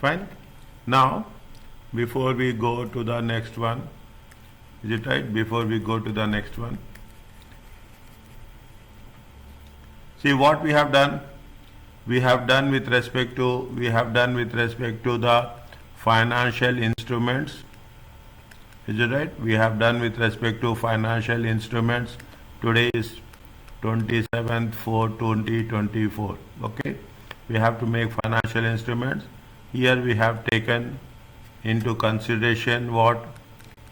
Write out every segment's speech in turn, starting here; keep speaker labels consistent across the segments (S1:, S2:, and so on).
S1: Fine. Now, before we go to the next one, is it right? Before we go to the next one, see what we have done. We have done with respect to the financial instruments. Is it right? We have done with respect to financial instruments. Today is 27/4/2024. Okay, we have to make financial instruments. Here we have taken into consideration what?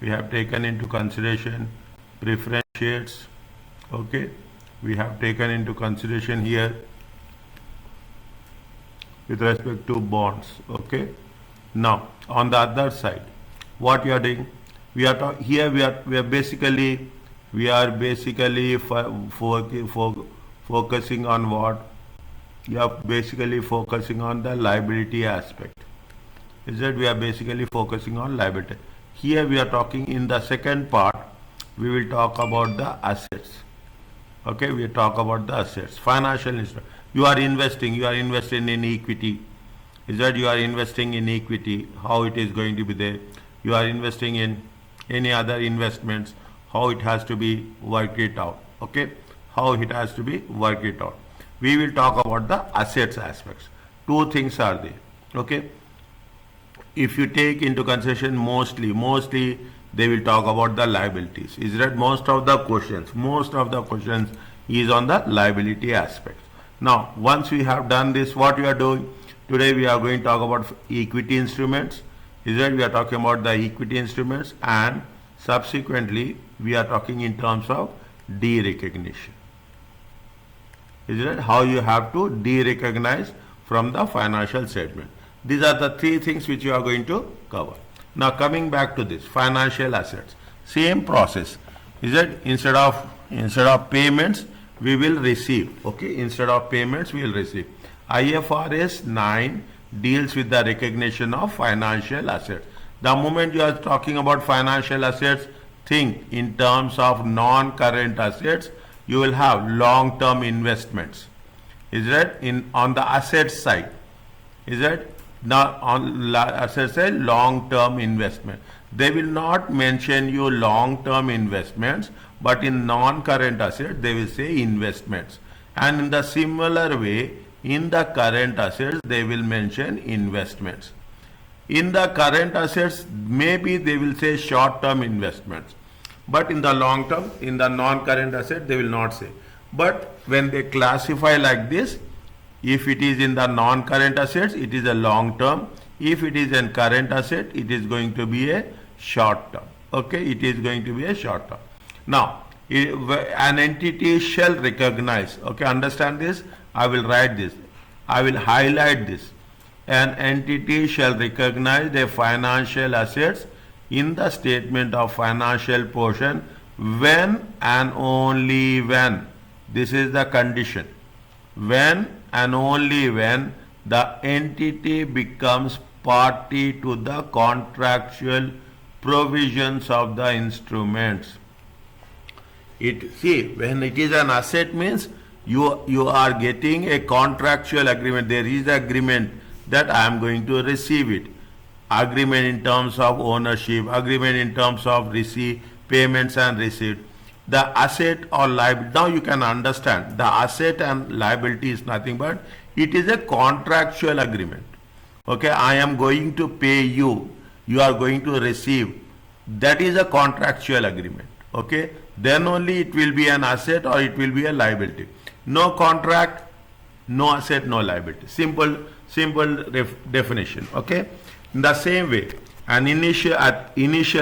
S1: We have taken into consideration preference shares. Okay, we have taken into consideration here with respect to bonds. Okay, now on the other side, what you are doing? We are here. We are basically focusing on what? You are basically focusing on the liability aspect. Is that we are basically focusing on liability. Here we are talking in the second part. We will talk about the assets. Okay, we talk about the assets. Financial instrument. You are investing in equity. Is that you are investing in equity? How it is going to be there? You are investing in any other investments. How it has to be worked it out. Okay, how it has to be worked it out. We will talk about the assets aspects. Two things are there. Okay, if you take into consideration mostly they will talk about the liabilities. Is that most of the questions is on the liability aspects. Now once we have done this, what we are doing today, we are going to talk about equity instruments. Is that we are talking about the equity instruments, and subsequently we are talking in terms of derecognition. Is that how you have to derecognize from the financial statement. These are the three things which you are going to cover. Now coming back to this financial assets, same process. Is that instead of payments we will receive. Okay, instead of payments we will receive. IFRS 9 deals with the recognition of financial assets. The moment you are talking about financial assets, think in terms of non-current assets. You will have long-term investments. Is that on the asset side? Is that now on asset side long-term investment? They will not mention you long-term investments, but in non-current assets they will say investments. And in the similar way, in the current assets they will mention investments. In the current assets, maybe they will say short-term investments. But in the long term, in the non-current asset, they will not say. But when they classify like this, if it is in the non-current assets, it is a long term. If it is a current asset, it is going to be a short term. Okay, it is going to be a short term. Now, an entity shall recognize. Okay, understand this? I will write this. I will highlight this. An entity shall recognize the financial assets in the statement of financial portion when and only when, this is the condition, when and only when the entity becomes party to the contractual provisions of the instruments. When it is an asset means you are getting a contractual agreement. There is an agreement that I am going to receive it. Agreement in terms of ownership, agreement in terms of receipt, payments and receipt. The asset or liability, now you can understand the asset and liability is nothing but it is a contractual agreement. Okay, I am going to pay you, you are going to receive. That is a contractual agreement. Okay, then only it will be an asset or it will be a liability. No contract, no asset, no liability. Simple definition. Okay. In the same way, an initial,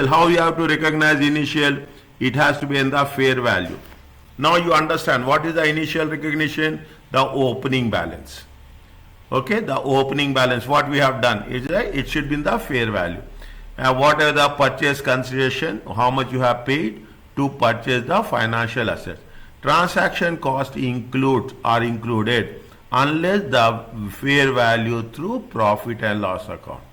S1: how you have to recognize initial? It has to be in the fair value. Now you understand what is the initial recognition? The opening balance. Okay, the opening balance. What we have done is it should be in the fair value. Whatever the purchase consideration, how much you have paid to purchase the financial assets. Transaction cost are included unless the fair value through profit and loss account.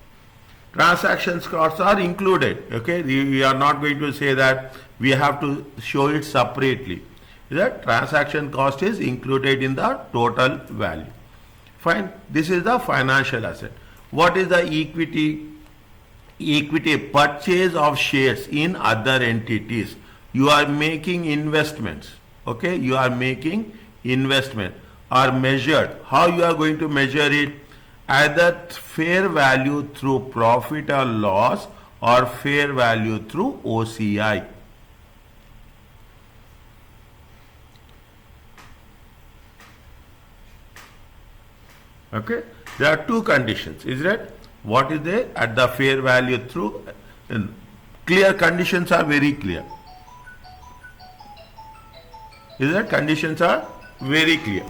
S1: Transaction costs are included. Okay, we are not going to say that we have to show it separately. That transaction cost is included in the total value. Fine. This is the financial asset. What is the equity? Equity, purchase of shares in other entities. You are making investments. Okay, you are making investment, are measured. How you are going to measure it? Either fair value through profit or loss, or fair value through OCI. Okay, there are two conditions, is it? What is there? At the fair value through, clear conditions are very clear. Is that conditions are very clear.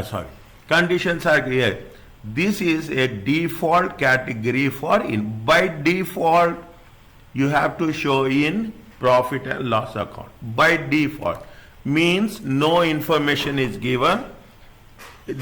S1: Sorry. Conditions are clear. This is a default category for in. By default, you have to show in profit and loss account. By default means no information is given,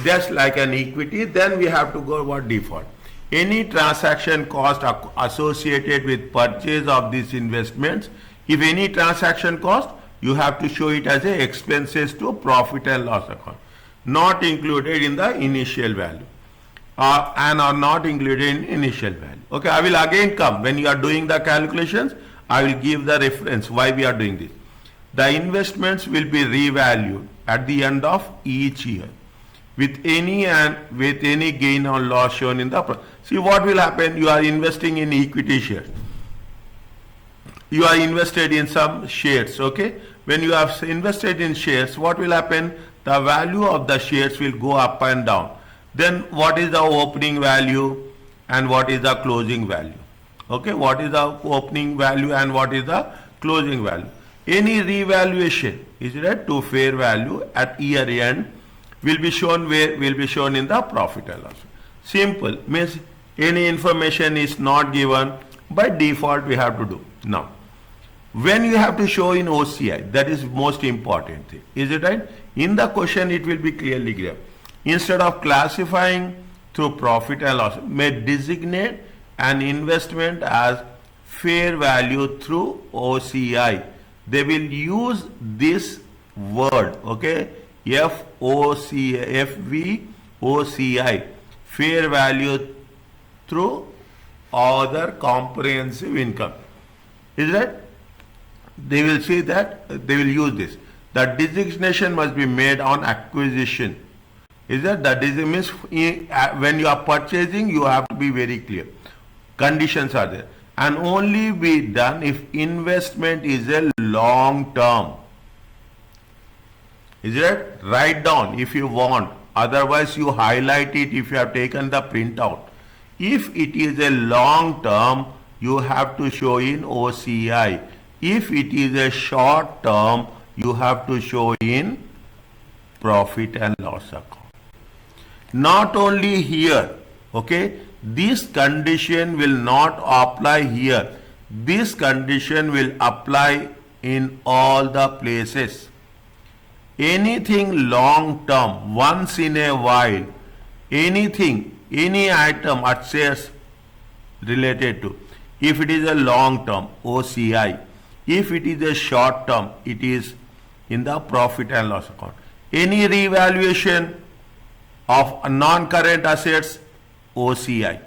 S1: just like an equity. Then we have to go about default. Any transaction cost associated with purchase of these investments, if any transaction cost, you have to show it as a expenses to profit and loss account, not included in the initial value, and are not included in initial value. Okay, I will again come when you are doing the calculations. I will give the reference why we are doing this. The investments will be revalued at the end of each year with any gain or loss shown in the. See what will happen. You are investing in equity shares. You are invested in some shares. Okay, when you have invested in shares, what will happen? The value of the shares will go up and down. Then what is the opening value and what is the closing value? Okay, what is the opening value and what is the closing value? Any revaluation, is it, to fair value at year end will be shown where? Will be shown in the profit and loss. Simple, means any information is not given, by default we have to do. Now, when you have to show in OCI, that is most important thing. Is it right? In the question it will be clearly clear. Instead of classifying through profit and loss, may designate an investment as fair value through OCI. They will use this word, okay, FVOCI, fair value through other comprehensive income. Is that? They will say that, they will use this. The designation must be made on acquisition. Is that? The designation means when you are purchasing, you have to be very clear. Conditions are there. And only be done if investment is a long term. Is it? Write down if you want. Otherwise you highlight it if you have taken the printout. If it is a long term, you have to show in OCI. If it is a short term, you have to show in profit and loss account. Not only here, okay, this condition will not apply here. This condition will apply in all the places. Anything long term, once in a while, anything, any item at shares related to, if it is a long term, OCI. If it is a short term, it is in the profit and loss account. Any revaluation of non-current assets, OCI.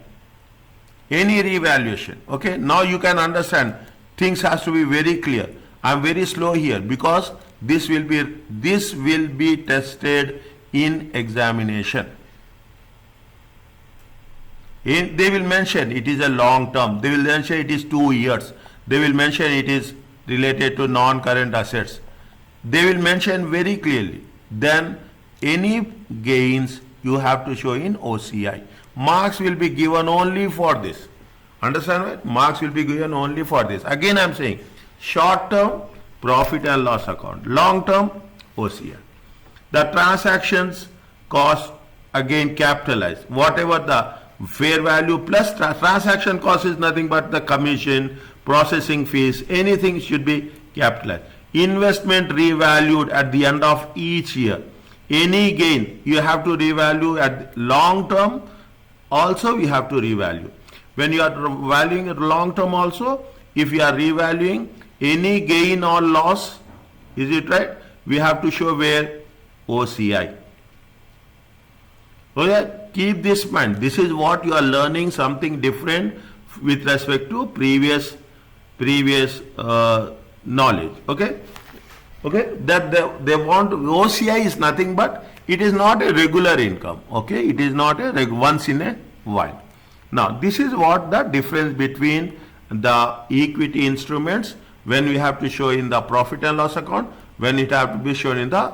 S1: Any revaluation. Okay, now you can understand. Things has to be very clear. I am very slow here because this will be tested in examination. They will mention it is a long term. They will mention it is 2 years. They will mention it is related to non-current assets. They will mention very clearly. Then any gains you have to show in OCI. Marks will be given only for this. Understand what? Marks will be given only for this. Again I am saying, short term, profit and loss account. Long term, OCI. The transactions cost, again capitalized. Whatever the fair value plus transaction cost is nothing but the commission, processing fees, anything should be capitalized. Investment revalued at the end of each year. any gain, you have to revalue at long term. Also, we have to revalue. When you are valuing it long term also, if you are revaluing any gain or loss, is it right? We have to show where OCI. Okay, keep this in mind. This is what you are learning, something different with respect to previous knowledge. Okay, that they want OCI is nothing but it is not a regular income. Okay, it is not a once in a while. Now this is what the difference between the equity instruments when we have to show in the profit and loss account, when it have to be shown in the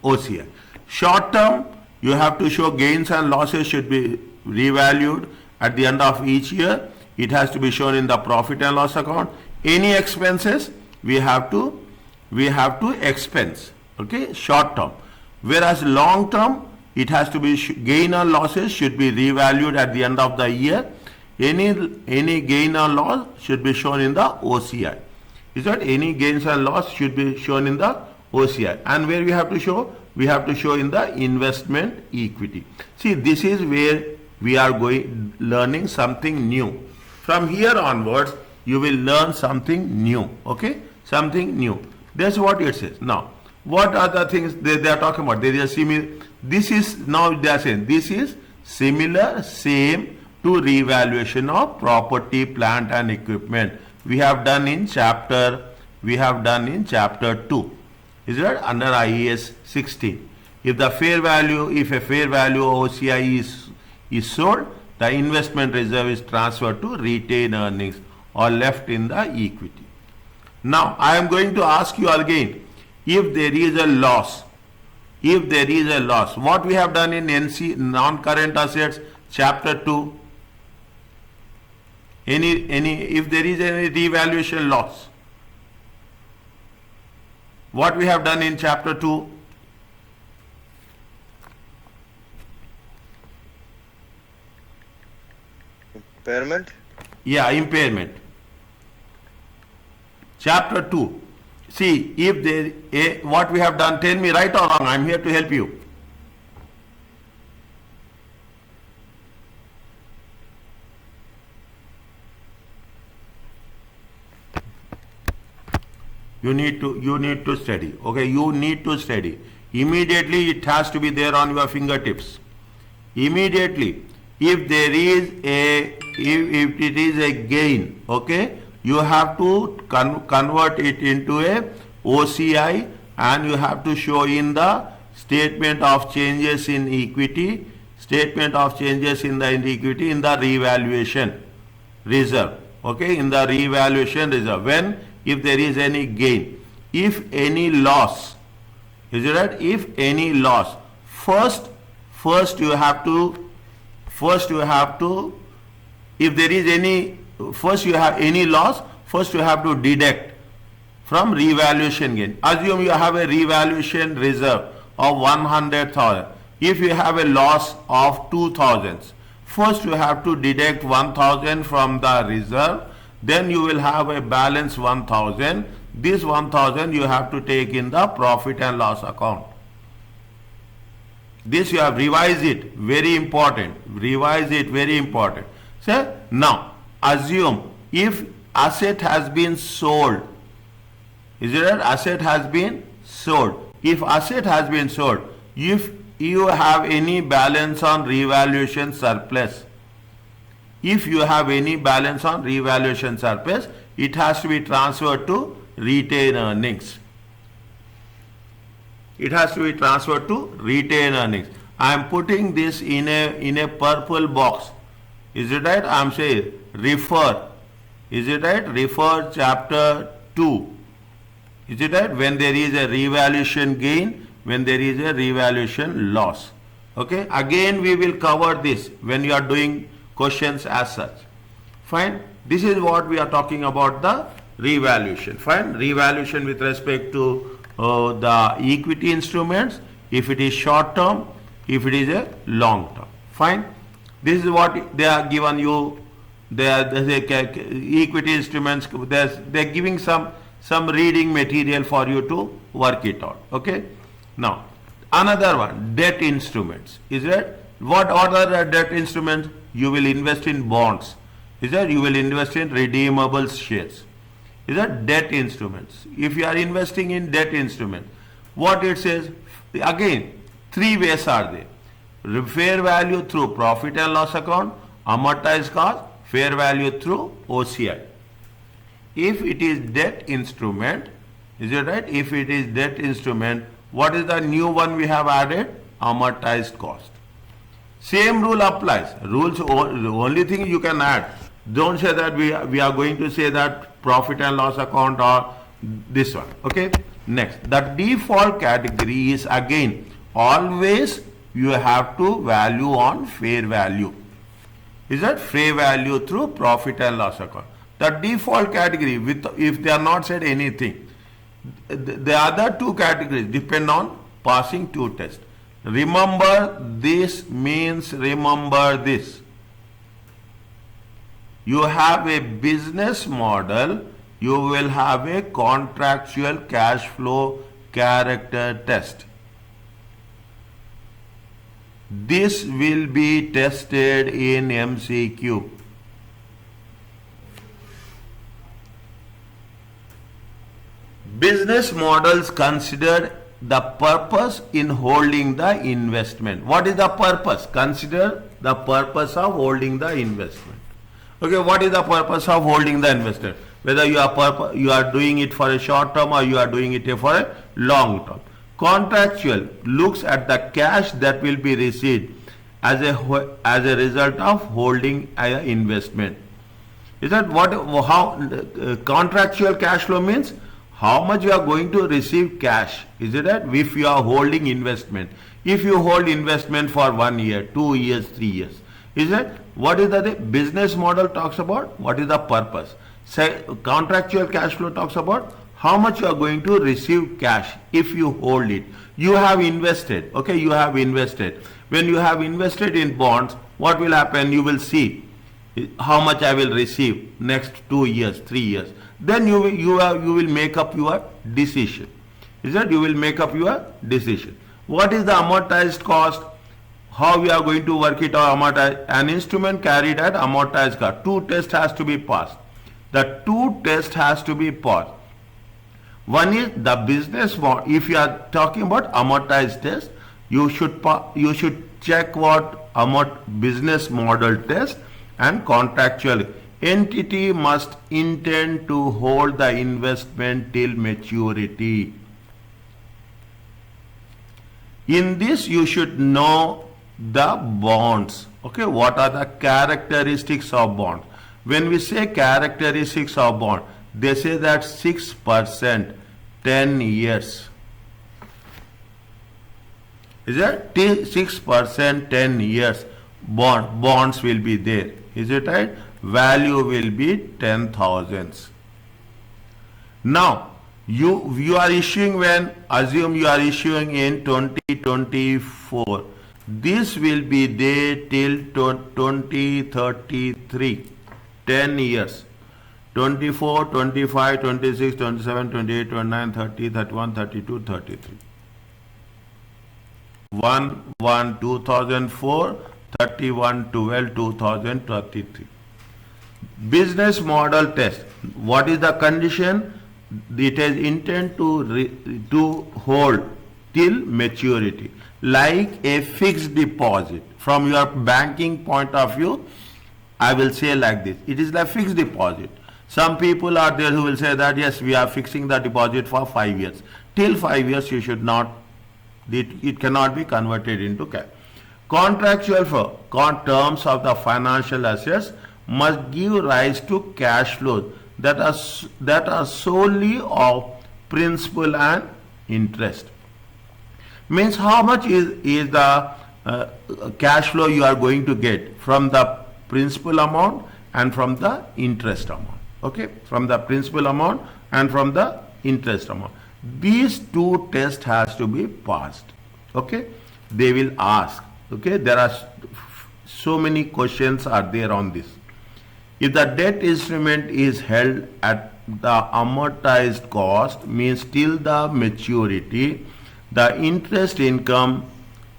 S1: OCI. Short term, you have to show gains and losses should be revalued at the end of each year. It has to be shown in the profit and loss account. Any expenses we have to expense. Okay, short term. Whereas long term, it has to be gain or losses should be revalued at the end of the year. Any gain or loss should be shown in the OCI. Is that any gains and loss should be shown in the OCI. And where we have to show? We have to show in the investment equity. See, this is where we are learning something new. From here onwards, you will learn something new. Okay, something new. That's what it says. Now, what are the things they are talking about? There is a similar. This is now they are saying this is similar, same to revaluation of property, plant, and equipment. We have done in chapter 2. Is that under IAS 16? If a fair value OCI is sold, the investment reserve is transferred to retained earnings or left in the equity. Now I am going to ask you again, if there is a loss, what we have done in NC, non-current assets, chapter 2, if there is any revaluation loss, what we have done in chapter 2?
S2: Impairment?
S1: Yeah, impairment. Chapter 2. See, if there what we have done, tell me right or wrong, I am here to help you. You need to study. Okay, you need to study. Immediately it has to be there on your fingertips. Immediately, if there is if it is a gain, okay, you have to convert it into a OCI and you have to show in the statement of changes in equity, in the revaluation reserve. Okay, in the revaluation reserve. When if there is any gain, if any loss, is it right? If any loss, first you have to, if there is any, first you have any loss, first you have to deduct from revaluation gain. Assume you have a revaluation reserve of 100,000. If you have a loss of 2,000, first you have to deduct 1,000 from the reserve. Then you will have a balance 1,000. This 1,000 you have to take in the profit and loss account. This you have revised it, very important. Revise it, very important. So now assume if asset has been sold, is it right? Asset has been sold. If asset has been sold, if you have any balance on revaluation surplus, if you have any balance on revaluation surplus, it has to be transferred to retained earnings. It has to be transferred to retained earnings. I am putting this in a purple box. Is it right? I am saying refer. Is it right? Refer chapter 2. Is it right? When there is a revaluation gain, when there is a revaluation loss. Okay. Again we will cover this when you are doing questions as such. Fine. This is what we are talking about, the revaluation. Fine. Revaluation with respect to the equity instruments, if it is short term, if it is a long term. Fine. This is what they are given you. They are equity instruments. They are giving some reading material for you to work it out. Okay. Now Another one, debt instruments. Is it? What are the debt instruments? You will invest in bonds. Is that? You will invest in redeemable shares. Is that? Debt instruments. If you are investing in debt instruments, what it says? Again, three ways are there. Fair value through profit and loss account, amortized cost, fair value through OCI. If it is debt instrument, is it right? If it is debt instrument, what is the new one we have added? Amortized cost. Same rule applies. Rules, the only thing you can add. Don't say that we are going to say that profit and loss account or this one. Okay. Next, the default category is again always you have to value on fair value. Is that fair value through profit and loss account? The default category, with if they are not said anything, the other two categories depend on passing two tests. Remember this means remember this. You have a business model, you will have a contractual cash flow character test. This will be tested in MCQ. Business models consider the purpose in holding the investment. What is the purpose? Consider the purpose of holding the investment. Okay, what is the purpose of holding the investment? Whether you are doing it for a short term or you are doing it for a long term. Contractual looks at the cash that will be received as a result of holding an investment. Is that what? How contractual cash flow means? How much you are going to receive cash? Is it that? If you are holding investment, if you hold investment for 1 year, 2 years, 3 years, is it? What is the business model talks about? What is the purpose? Say contractual cash flow talks about how much you are going to receive cash if you hold it. You have invested. Okay, you have invested. When you have invested in bonds, what will happen? You will see how much I will receive next 2 years, 3 years. Then you will make up your decision. Is that? You will make up your decision. What is the amortized cost? How we are going to work it out? Amortized. An instrument carried at amortized cost. Two tests has to be passed. The two tests has to be passed. One is the business model. If you are talking about amortized test, you should check what business model test and contractual. Entity must intend to hold the investment till maturity. In this, you should know the bonds. Okay, what are the characteristics of bond? When we say characteristics of bond, they say that 6%, 10 years. Is that 6%, 10 years bonds will be there. Is it right? Value will be 10,000. Now, you are issuing when, assume you are issuing in 2024. This will be there till 2033, 10 years. 24, 25, 26, 27, 28, 29, 30, 31, 32, 33. 1/1/2004, 31/12/2033. Business model test. What is the condition? It is intent to hold till maturity, like a fixed deposit. From your banking point of view, I will say like this: it is like fixed deposit. Some people are there who will say that yes, we are fixing the deposit for 5 years. Till 5 years, you should not. It cannot be converted into cash. Contractual for terms of the financial assets must give rise to cash flows that are solely of principal and interest. Means how much is the cash flow you are going to get from the principal amount and from the interest amount. Okay, from the principal amount and from the interest amount. These two tests has to be passed. Okay, they will ask. Okay, there are so many questions are there on this. If the debt instrument is held at the amortized cost, means till the maturity, The interest income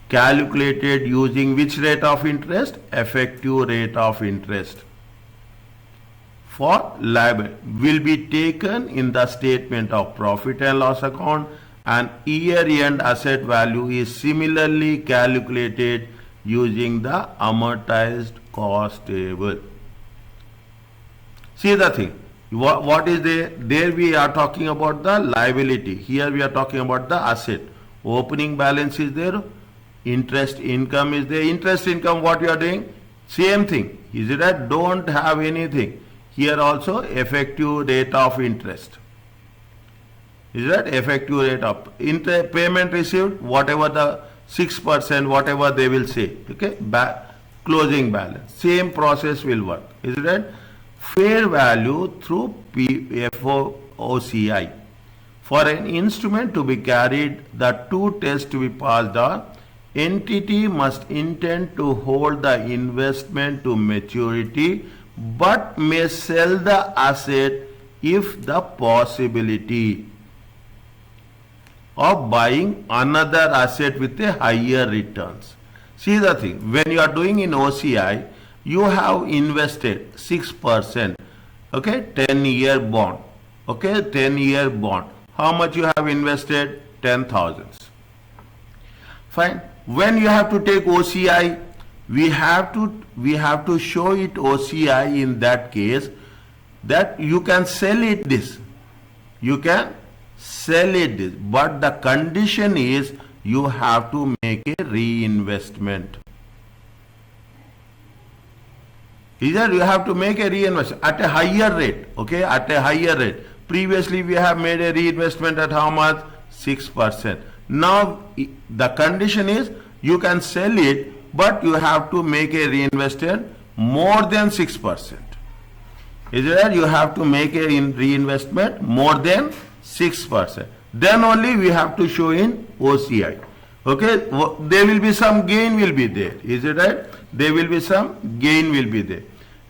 S1: calculated using which rate of interest? Effective rate of interest for liability will be taken in the statement of profit and loss account, and year-end asset value is similarly calculated using the amortized cost table. See the thing. What is there? There we are talking about the liability. Here we are talking about the asset. Opening balance is there. Interest income is there. Interest income, what you are doing? Same thing. Is it that? Don't have anything. Here also effective rate of interest. Is that effective rate of interest? Payment received, whatever the 6%, whatever they will say. Okay. Closing balance. Same process will work. Is it right? Fair value through FOCI. For an instrument to be carried, the two tests to be passed are: entity must intend to hold the investment to maturity but may sell the asset if the possibility of buying another asset with a higher returns. See the thing, when you are doing in OCI, you have invested 6%, okay, 10-year bond, okay, 10-year bond. How much you have invested? 10,000. Fine. When you have to take OCI, we have to show it OCI in that case that you can sell it this. You can sell it this. But the condition is you have to make a reinvestment. Either you have to make a reinvestment at a higher rate, okay, at a higher rate. Previously we have made a reinvestment at how much? 6%. Now the condition is you can sell it, but you have to make a reinvestment more than 6%. Is it right? You have to make a reinvestment more than 6%. Then only we have to show in OCI. Okay, there will be some gain will be there. Is it right? There will be some gain will be there.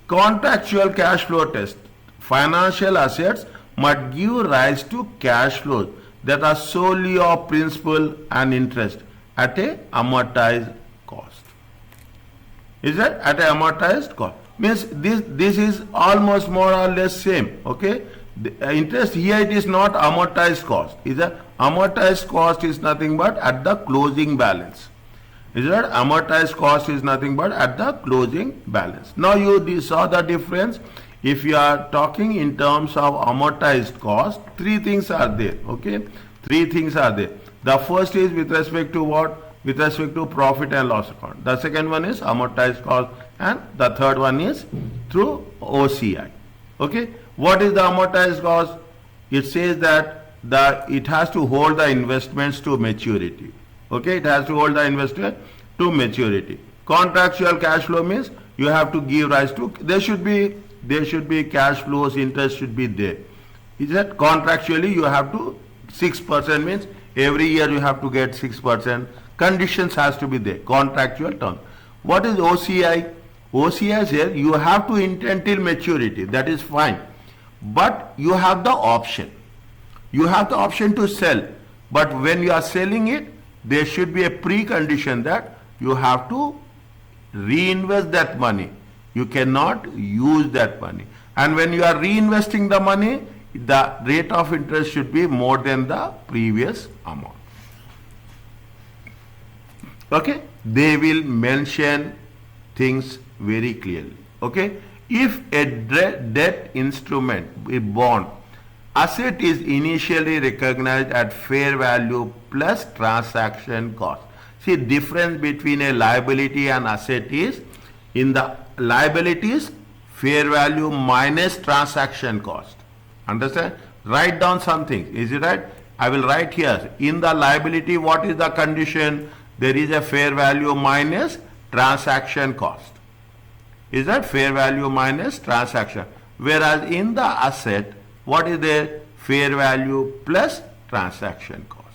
S1: Contractual cash flow test. Financial assets must give rise to cash flows that are solely of principal and interest at a amortized cost. Is that at a amortized cost? Means this is almost more or less same. Okay, the interest here it is not amortized cost. Is that amortized cost is nothing but at the closing balance. Is that amortized cost is nothing but at the closing balance. Now you saw the difference. If you are talking in terms of amortized cost, three things are there. Okay, three things are there. The first is with respect to what? With respect to profit and loss account. The second one is amortized cost, and the third one is through OCI. Okay, what is the amortized cost? It says that it has to hold the investments to maturity. Okay, it has to hold the investment to maturity. Contractual cash flow means you have to give rise to, there should be cash flows, interest should be there. Is that contractually you have to 6% means every year you have to get 6%. Conditions has to be there, contractual terms. What is OCI? OCI says you have to intend till maturity, that is fine. But you have the option. You have the option to sell. But when you are selling it, there should be a precondition that you have to reinvest that money. You cannot use that money. And when you are reinvesting the money, the rate of interest should be more than the previous amount. Okay, they will mention things very clearly. Okay, if a debt instrument, a bond, asset is initially recognized at fair value plus transaction cost. See, difference between a liability and asset is in the liabilities fair value minus transaction cost. Understand? Write down something. Is it right? I will write here. In the liability, what is the condition? There is a fair value minus transaction cost. Is that fair value minus transaction? Whereas in the asset, what is there? Fair value plus transaction cost.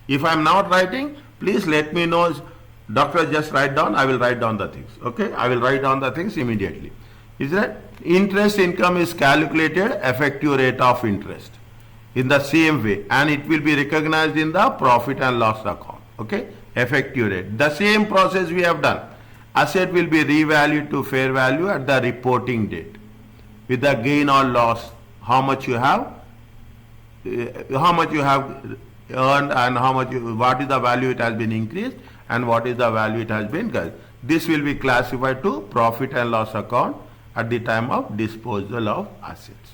S1: If I am not writing, please let me know. Doctor, just write down. I will write down the things. Okay, I will write down the things immediately. Is that interest income is calculated effective rate of interest in the same way, and it will be recognized in the profit and loss account. Okay, effective rate. The same process we have done. Asset will be revalued to fair value at the reporting date with the gain or loss, how much you have earned, and what is the value it has been increased, and what is the value it has been cut. This will be classified to profit and loss account at the time of disposal of assets.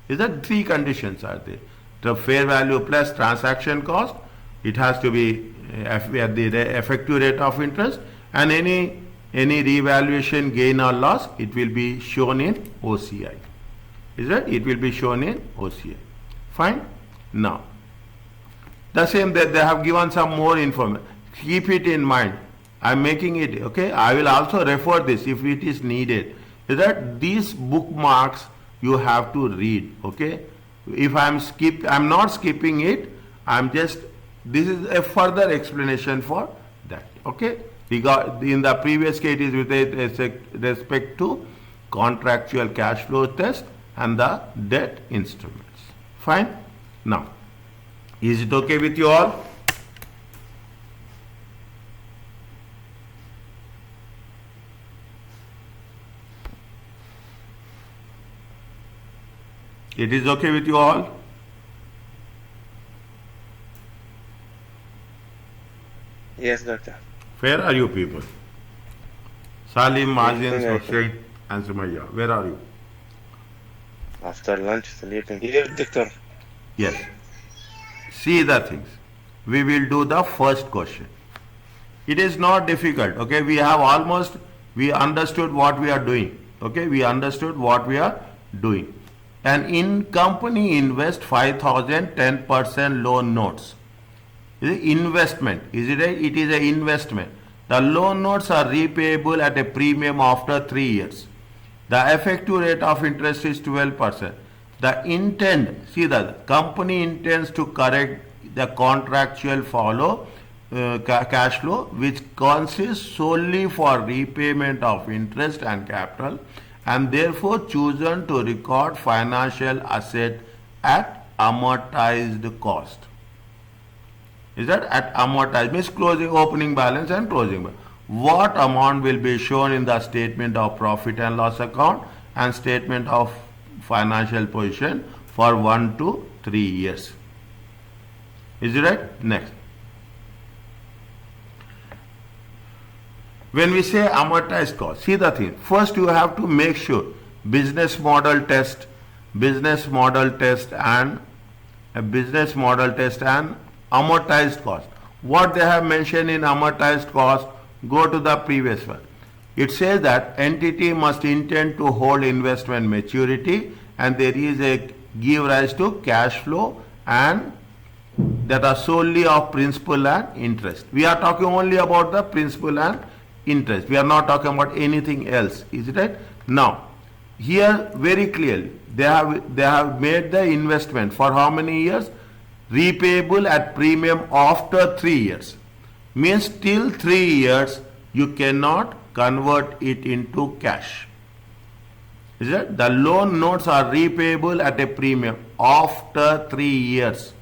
S1: Is that three conditions are there? The fair value plus transaction cost, it has to be at the effective rate of interest, and any revaluation gain or loss, it will be shown in OCI. Is that it will be shown in OCI. Fine. Now the same, that they have given some more information. Keep it in mind. I am making it, okay. I will also refer this if it is needed. Is that these bookmarks you have to read, okay. If I am not skipping it. This is a further explanation for that, okay. In the previous case, it is with respect to contractual cash flow test and the debt instruments. Fine. Now, is it okay with you all? It is okay with you all?
S2: Yes, doctor.
S1: Where are you people? Salim, Mazin, Hussein, and Sumaya. Where are you?
S2: After lunch, sleeping. Here, doctor.
S1: Yes. See the things. We will do the first question. It is not difficult. Okay, we understood what we are doing. Okay, we understood what we are doing. An company invest 5,000 10% loan notes. Investment. It is an investment. The loan notes are repayable at a premium after 3 years. The effective rate of interest is 12%. The company intends to correct the contractual cash flow, which consists solely for repayment of interest and capital, and therefore chosen to record financial asset at amortized cost. Is that at amortized means closing, opening balance and closing balance. What amount will be shown in the statement of profit and loss account and statement of financial position for 1 to 3 years? Is it right? Next. When we say amortized cost, see the thing. First you have to make sure business model test and amortized cost. What they have mentioned in amortized cost, go to the previous one. It says that entity must intend to hold investment maturity, and there is a give rise to cash flow and that are solely of principal and interest. We are talking only about the principal and interest. We are not talking about anything else. Is it right? Now, here very clearly they have made the investment for how many years? Repayable at premium after 3 years. Means till 3 years you cannot convert it into cash. Is it? The loan notes are repayable at a premium after 3 years.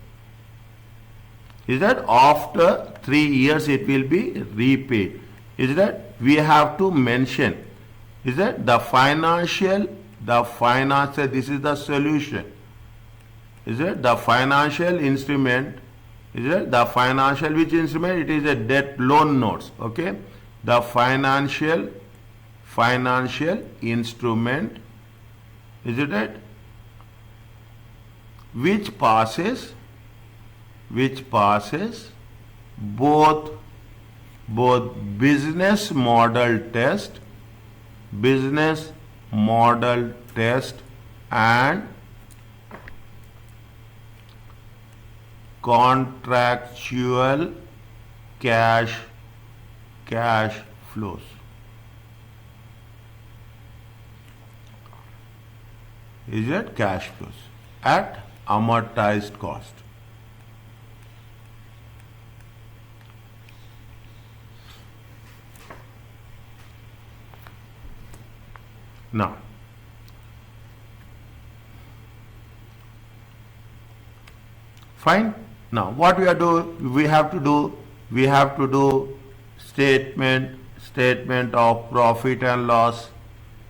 S1: Is that after 3 years it will be repaid? Is that we have to mention? Is that the financial? This is the solution. Is it the financial instrument? Is it the financial which instrument? It is a debt loan notes. Okay, the financial instrument. Is it right? Which passes both business model test and contractual cash flows. Is it cash flows at amortized cost? Now, Fine. Now what we have to do, we have to do statement of profit and loss.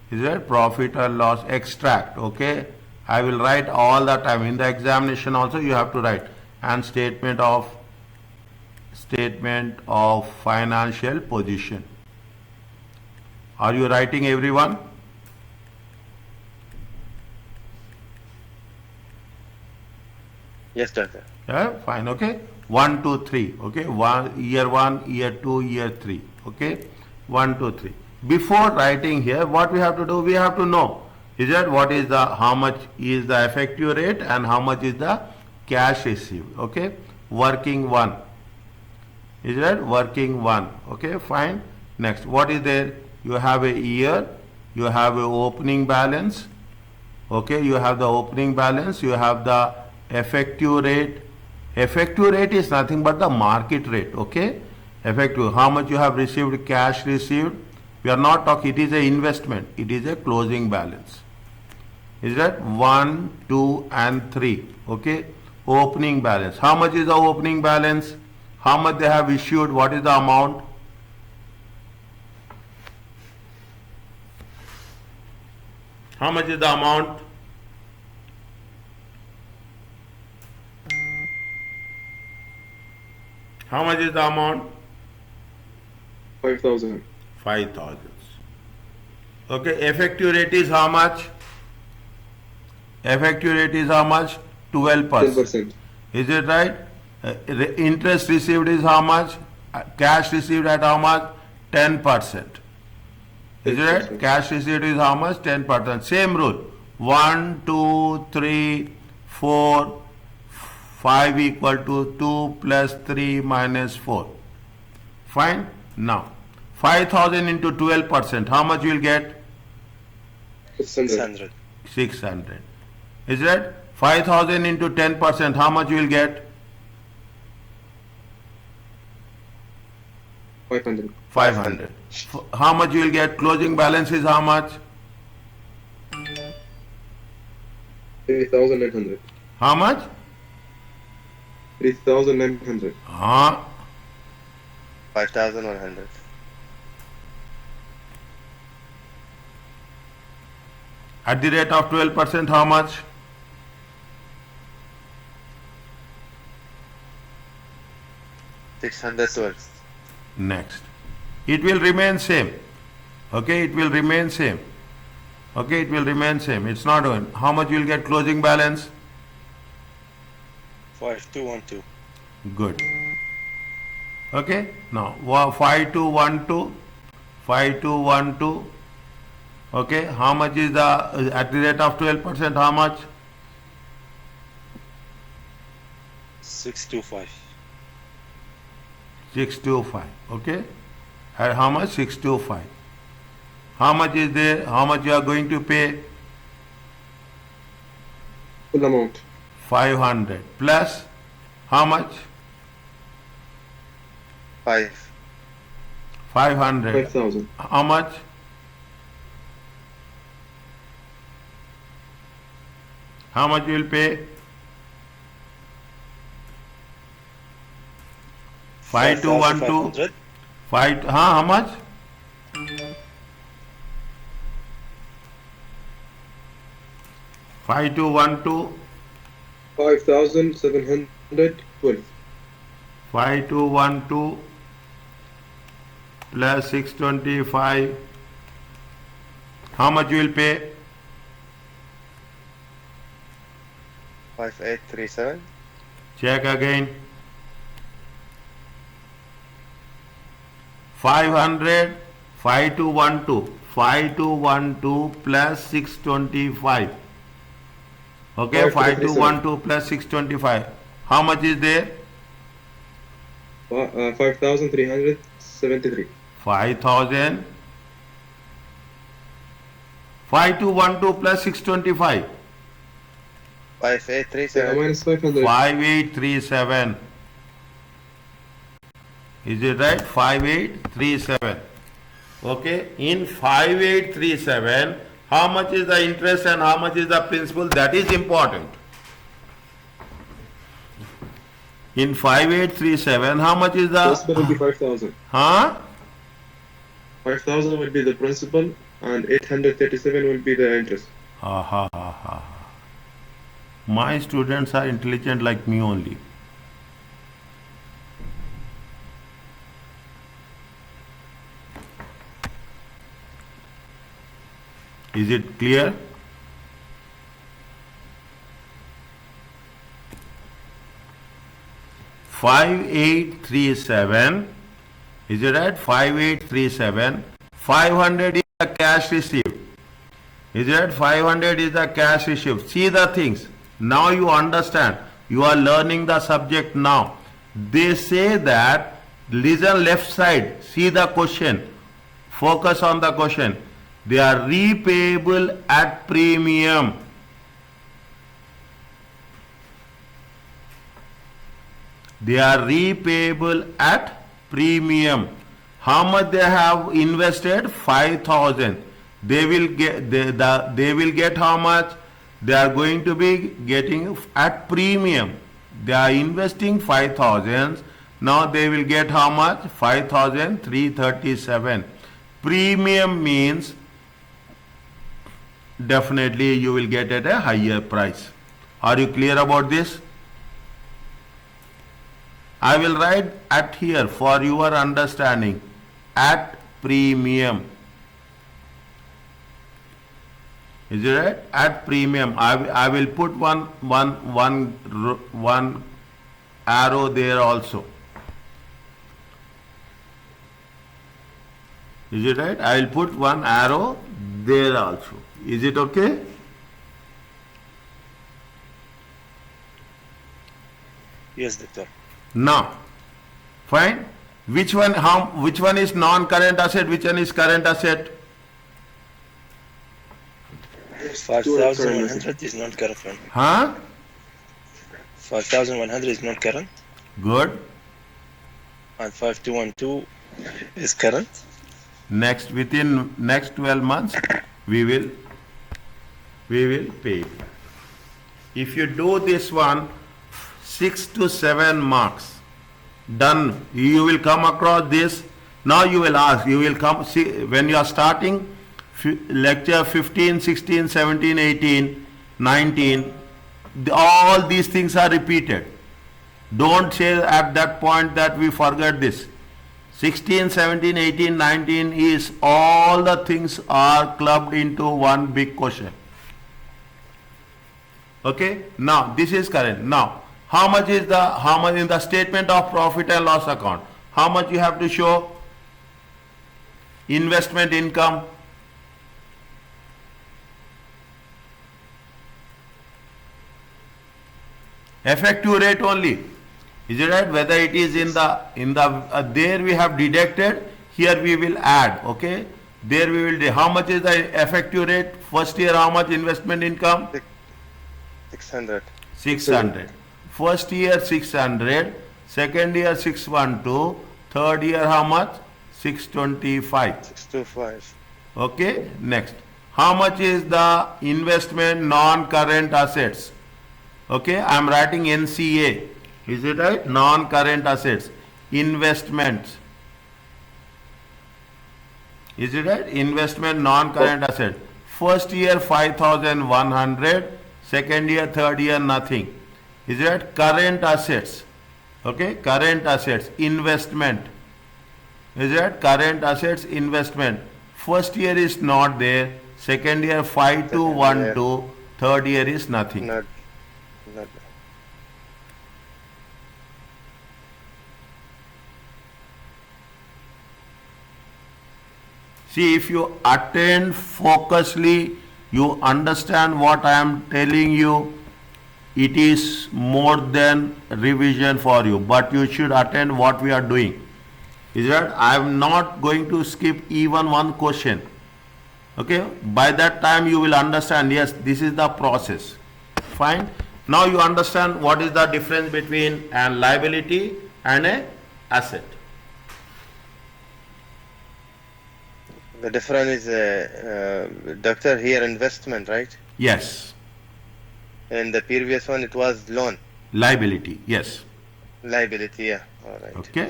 S1: Is it profit and loss extract? Okay. I will write all the time in the examination also you have to write, and statement of financial position. Are you writing, everyone?
S2: Yes, doctor.
S1: Yeah, fine, okay. 1, 2, 3, okay. Year 1, year 2, year 3, okay. 1, 2, 3. Before writing here, what we have to do, we have to know, is that what is the, how much is the effective rate and how much is the cash received, okay. Working 1, is that working 1, okay, fine. Next, what is there? You have a year, you have a opening balance, okay, you have the opening balance, you have the effective rate. Effective rate is nothing but the market rate, okay. Effective, how much you have received, cash received. We are not talking, it is a investment, it is a closing balance. Is that 1, 2 and 3, okay. Opening balance, how much is the opening balance, how much they have issued, what is the amount? How much is the amount? How much is the amount?
S3: 5,000.
S1: 5,000. Okay, effective rate is how much? Effective rate is how much? 12%.
S3: 10%.
S1: Is it right? Interest received is how much? Cash received at how much? 10%. Is it right?
S3: 10%.
S1: Cash received is how much? 10%. Same rule. 1, 2, 3, 4, 5 equal to 2 plus 3 minus 4. Fine? Now, 5,000 into 12%, how much you will get?
S3: 600.
S2: 600.
S1: 600. Is that? 5,000 into 10%, how much you will get?
S3: 500.
S1: 500. How much you will get? Closing balance is how much?
S3: 3,900.
S1: How much?
S3: 3,900.
S2: 5,100.
S1: At the rate of 12%, how much?
S2: $612.
S1: Next. It will remain same. Okay, it will remain same. Okay, it will remain same. It's not going. How much you will get closing balance?
S2: 5212.
S1: Good. Okay, now 5212, 5212. Okay, how much is the, at the rate of 12%, how much?
S2: 625.
S1: 625. Okay, and how much? 625. How much is there? How much you are going to pay?
S3: Full amount.
S1: 500 plus how much? 500.
S3: 5,000.
S1: How much? How much you will pay? 5212.
S2: 5,500.
S1: How much? 5212.
S3: 5,712.
S1: 5212 plus 625. How much you will pay?
S2: 5837.
S1: Check again. 500, 5212, 5212 plus 625. Okay, 5212 plus 625. How much is there?
S3: 5,373.
S1: 5,000. 5212 plus 625.
S2: 5837.
S3: Minus 500.
S1: 5837. Is it right? 5837. Okay. In 5837, how much is the interest and how much is the principal? That is important. In 5837, how much is
S3: Principal will be
S1: the,
S3: 5,000.
S1: huh?
S3: 5,000 will be the principal, and 837 will be the interest.
S1: Ha ha ha ha. My students are intelligent like me only. Is it clear? Five eight three seven. Is it right? 5837. 500 is the cash received. Is it right? 500 is the cash received. See the things. Now you understand. You are learning the subject now. They say that, listen left side. See the question. Focus on the question. They are repayable at premium. They are repayable at premium. How much they have invested? 5,000. They will get they will get how much? They are going to be getting at premium. They are investing 5,000. Now they will get how much? 5,337. Premium means definitely you will get at a higher price. Are you clear about this? I will write at here for your understanding. At premium. Is it right? At premium. I will put one arrow there also. Is it right? I will put one arrow there also. Is it okay?
S2: Yes, doctor.
S1: Now, fine. Which one is non-current asset? Which one is current asset?
S2: 5,100 is not current one.
S1: Huh?
S2: 5,100 is not current,
S1: Good.
S2: and 5212 is current.
S1: Within next 12 months, we will pay. If you do this one, 6 to 7 marks. Done. You will come across this. Now you will ask. You will come see when you are starting lecture 15, 16, 17, 18, 19. All these things are repeated. Don't say at that point that we forget this. 16, 17, 18, 19 is all the things are clubbed into one big question. Okay? Now this is current. Now how much in the statement of profit and loss account? How much you have to show? Investment income. Effective rate only. Is it right? Whether it is in the there we have deducted, here we will add. Okay? There we will how much is the effective rate? First year how much investment income?
S2: 600.
S1: 600. First year 600, second year 612, third year how much? 625.
S2: 625.
S1: Okay, next. How much is the investment non-current assets? Okay, I am writing NCA. Is it right? Non-current assets. Investments. Is it right? Investment non-current asset. First year 5,100, second year, third year nothing. Is it right? Current assets. Okay, current assets. Investment. Is it right? Current assets, investment. First year is not there. Second year 5212. Third year is nothing.
S2: Not.
S1: See, if you attend focusedly, you understand what I am telling you, it is more than revision for you, but you should attend what we are doing. Is that I am not going to skip even one question. Okay, by that time you will understand, yes, this is the process. Fine. Now you understand what is the difference between a liability and a asset.
S2: The difference is, doctor, here investment, right?
S1: Yes.
S2: In the previous one, it was loan.
S1: Liability, yes.
S2: Liability, yeah. All right.
S1: Okay.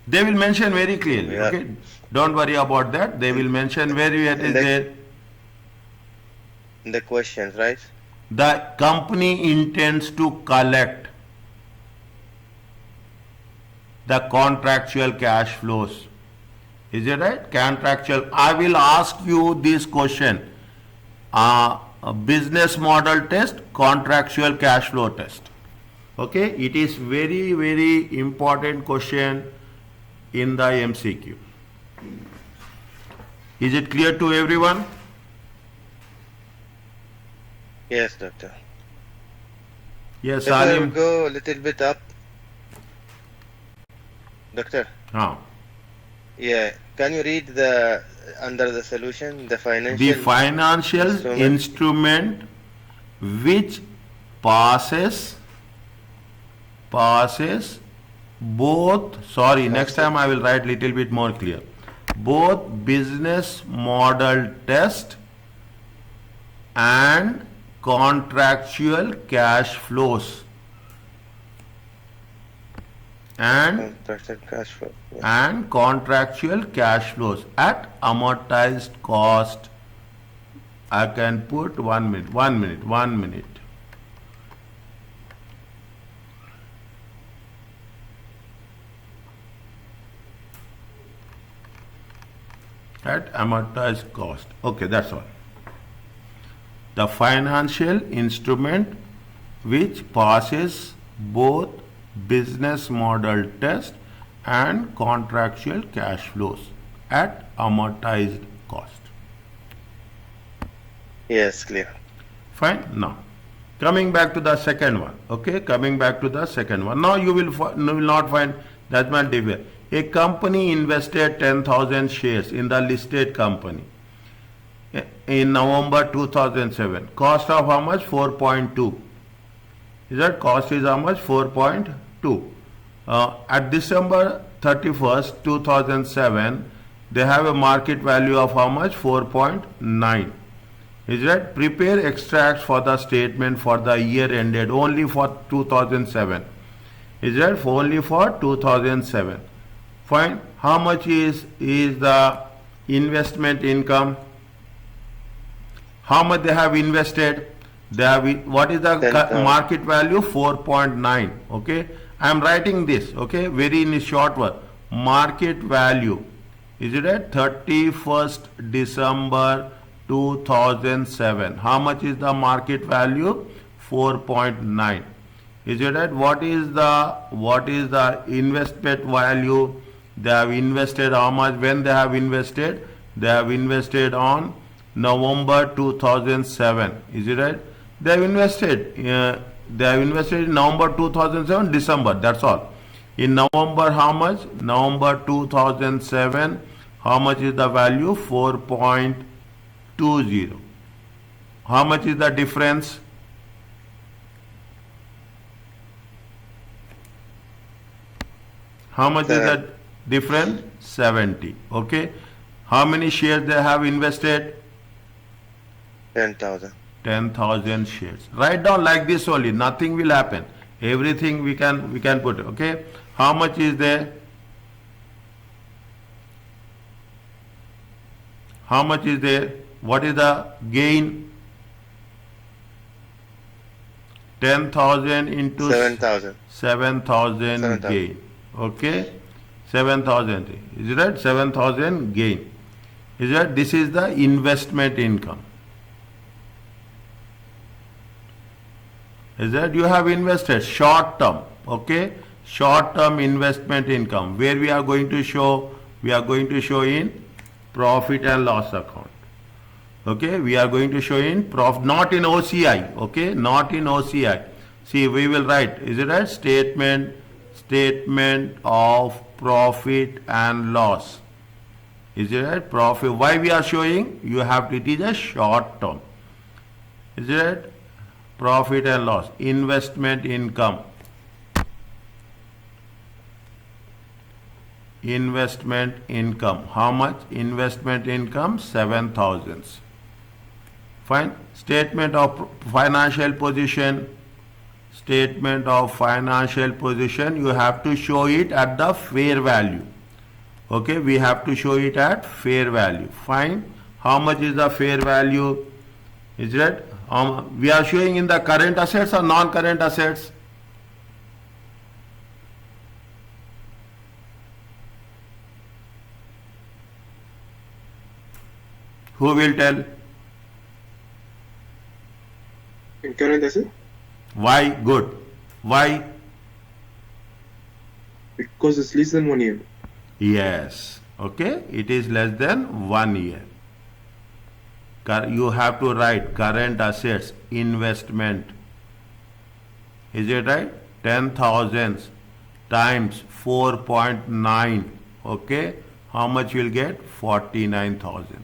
S1: They will mention very clearly.
S2: Yeah.
S1: Okay. Don't worry about that. They will mention where it
S2: In
S1: is
S2: the,
S1: there.
S2: in the questions, right?
S1: The company intends to collect the contractual cash flows. Is it right? Contractual. I will ask you this question. A business model test, contractual cash flow test. Okay, it is very, very important question in the MCQ. Is it clear to everyone?
S2: Yes, doctor.
S1: Yes,
S2: If I
S1: Salim.
S2: go a little bit up, doctor. Yeah, can you read the under the solution, the
S1: The
S2: financial
S1: financial instrument which passes both, sorry, next time I will write little bit more clear. Both business model test and contractual cash flows. And contractual cash flows at amortized cost. I can put 1 minute, 1 minute, 1 minute. At amortized cost. Okay, that's all. The financial instrument which passes both business model test and contractual cash flows at amortized cost.
S2: Yes, clear.
S1: Fine. Now, coming back to the second one. Okay, coming back to the second one. Now you will not find that much difference. A company invested 10,000 shares in the listed company in November 2007. Cost of how much? 4.2. Is that cost is how much? 4.2. At December 31st, 2007, they have a market value of how much? 4.9. Is that? Prepare extracts for the statement for the year ended only for 2007. Is that? Only for 2007. Fine. How much is the investment income? How much they have invested? They have, what is the market value? 4.9. Okay. I am writing this. Okay. Very in a short word. Market value. Is it at 31st December 2007? How much is the market value? 4.9. Is it at what is the investment value? They have invested how much? When they have invested? They have invested on November 2007. Is it right? They have invested. They have invested in November 2007, December. That's all. In November, how much? November 2007. How much is the value? 4.20. How much is the difference? How much is that difference? 70. Okay. How many shares they have invested?
S2: 10,000.
S1: 10,000 shares. Write down like this only. Nothing will happen. Everything we can put. Okay. How much is there? How much is there? What is the gain? 10,000 into
S2: 7,000.
S1: 7,000 gain. Okay. 7,000. Is it right? 7,000 gain. Is that? This is the investment income. Is that? You have invested short term. Okay. Short term investment income. Where we are going to show? We are going to show in profit and loss account. Okay. We are going to show in profit, not in OCI. Okay. Not in OCI. See, we will write. Is it right? Statement of profit and loss. Is it right? Profit. Why we are showing? You have to, it is a short term. Is it right? Profit and loss. Investment income. Investment income. How much? Investment income? 7,000. Fine. Statement of financial position. statement of financial position, you have to show it at the fair value. Okay, we have to show it at fair value. Fine. How much is the fair value? Is it? We are showing in the current assets or non-current assets? Who will tell?
S3: In current asset?
S1: Why? Good. Why?
S3: Because it's less than 1 year.
S1: Yes. Okay. It is less than 1 year. You have to write current assets investment. Is it right? 10,000 times 4.9. Okay. How much you will get? 49,000.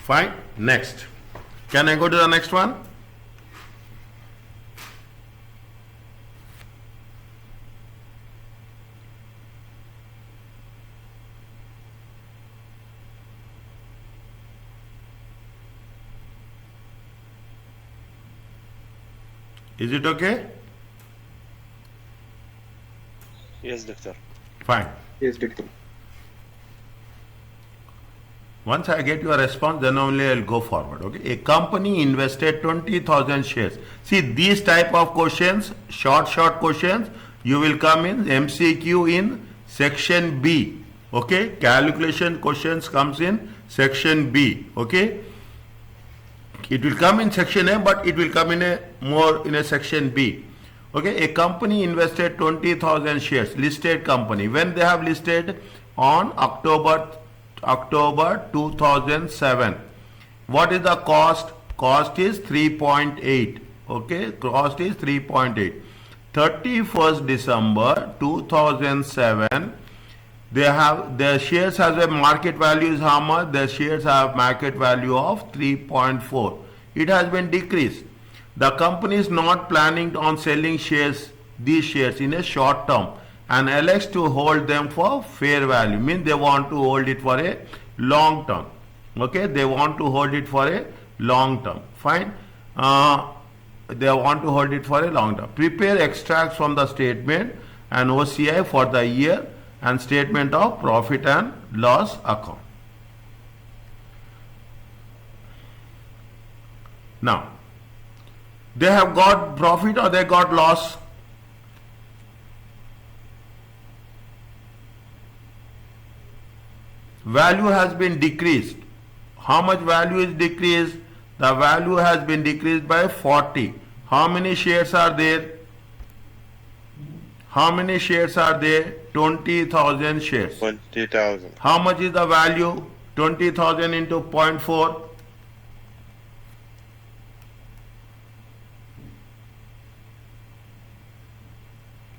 S1: Fine. Next. Can I go to the next one? Is it okay?
S2: Yes, doctor.
S1: Fine.
S3: Yes, doctor.
S1: Once I get your response, then only I'll go forward. Okay. A company invested 20,000 shares. See, these type of questions, short questions, you will come in MCQ in section B. Okay. Calculation questions comes in section B. Okay. It will come in section A, but it will come in a section B. Okay. A company invested 20,000 shares, listed company. When they have listed on October 2007. What is the cost? Cost is 3.8. Okay, cost is 3.8. 31st December 2007, their shares has a market value is how much? Their shares have market value of 3.4. It has been decreased. The company is not planning on selling these shares in a short term, and elects to hold them for fair value. Means they want to hold it for a long term. Okay, they want to hold it for a long term. Fine. They want to hold it for a long term. Prepare extracts from the statement and OCI for the year and statement of profit and loss account. Now, they have got profit or they got loss? Value has been decreased. How much value is decreased? The value has been decreased by 40. How many shares are there? How many shares are there? 20,000 shares.
S2: 20,000.
S1: How much is the value? 20,000 into 0.4.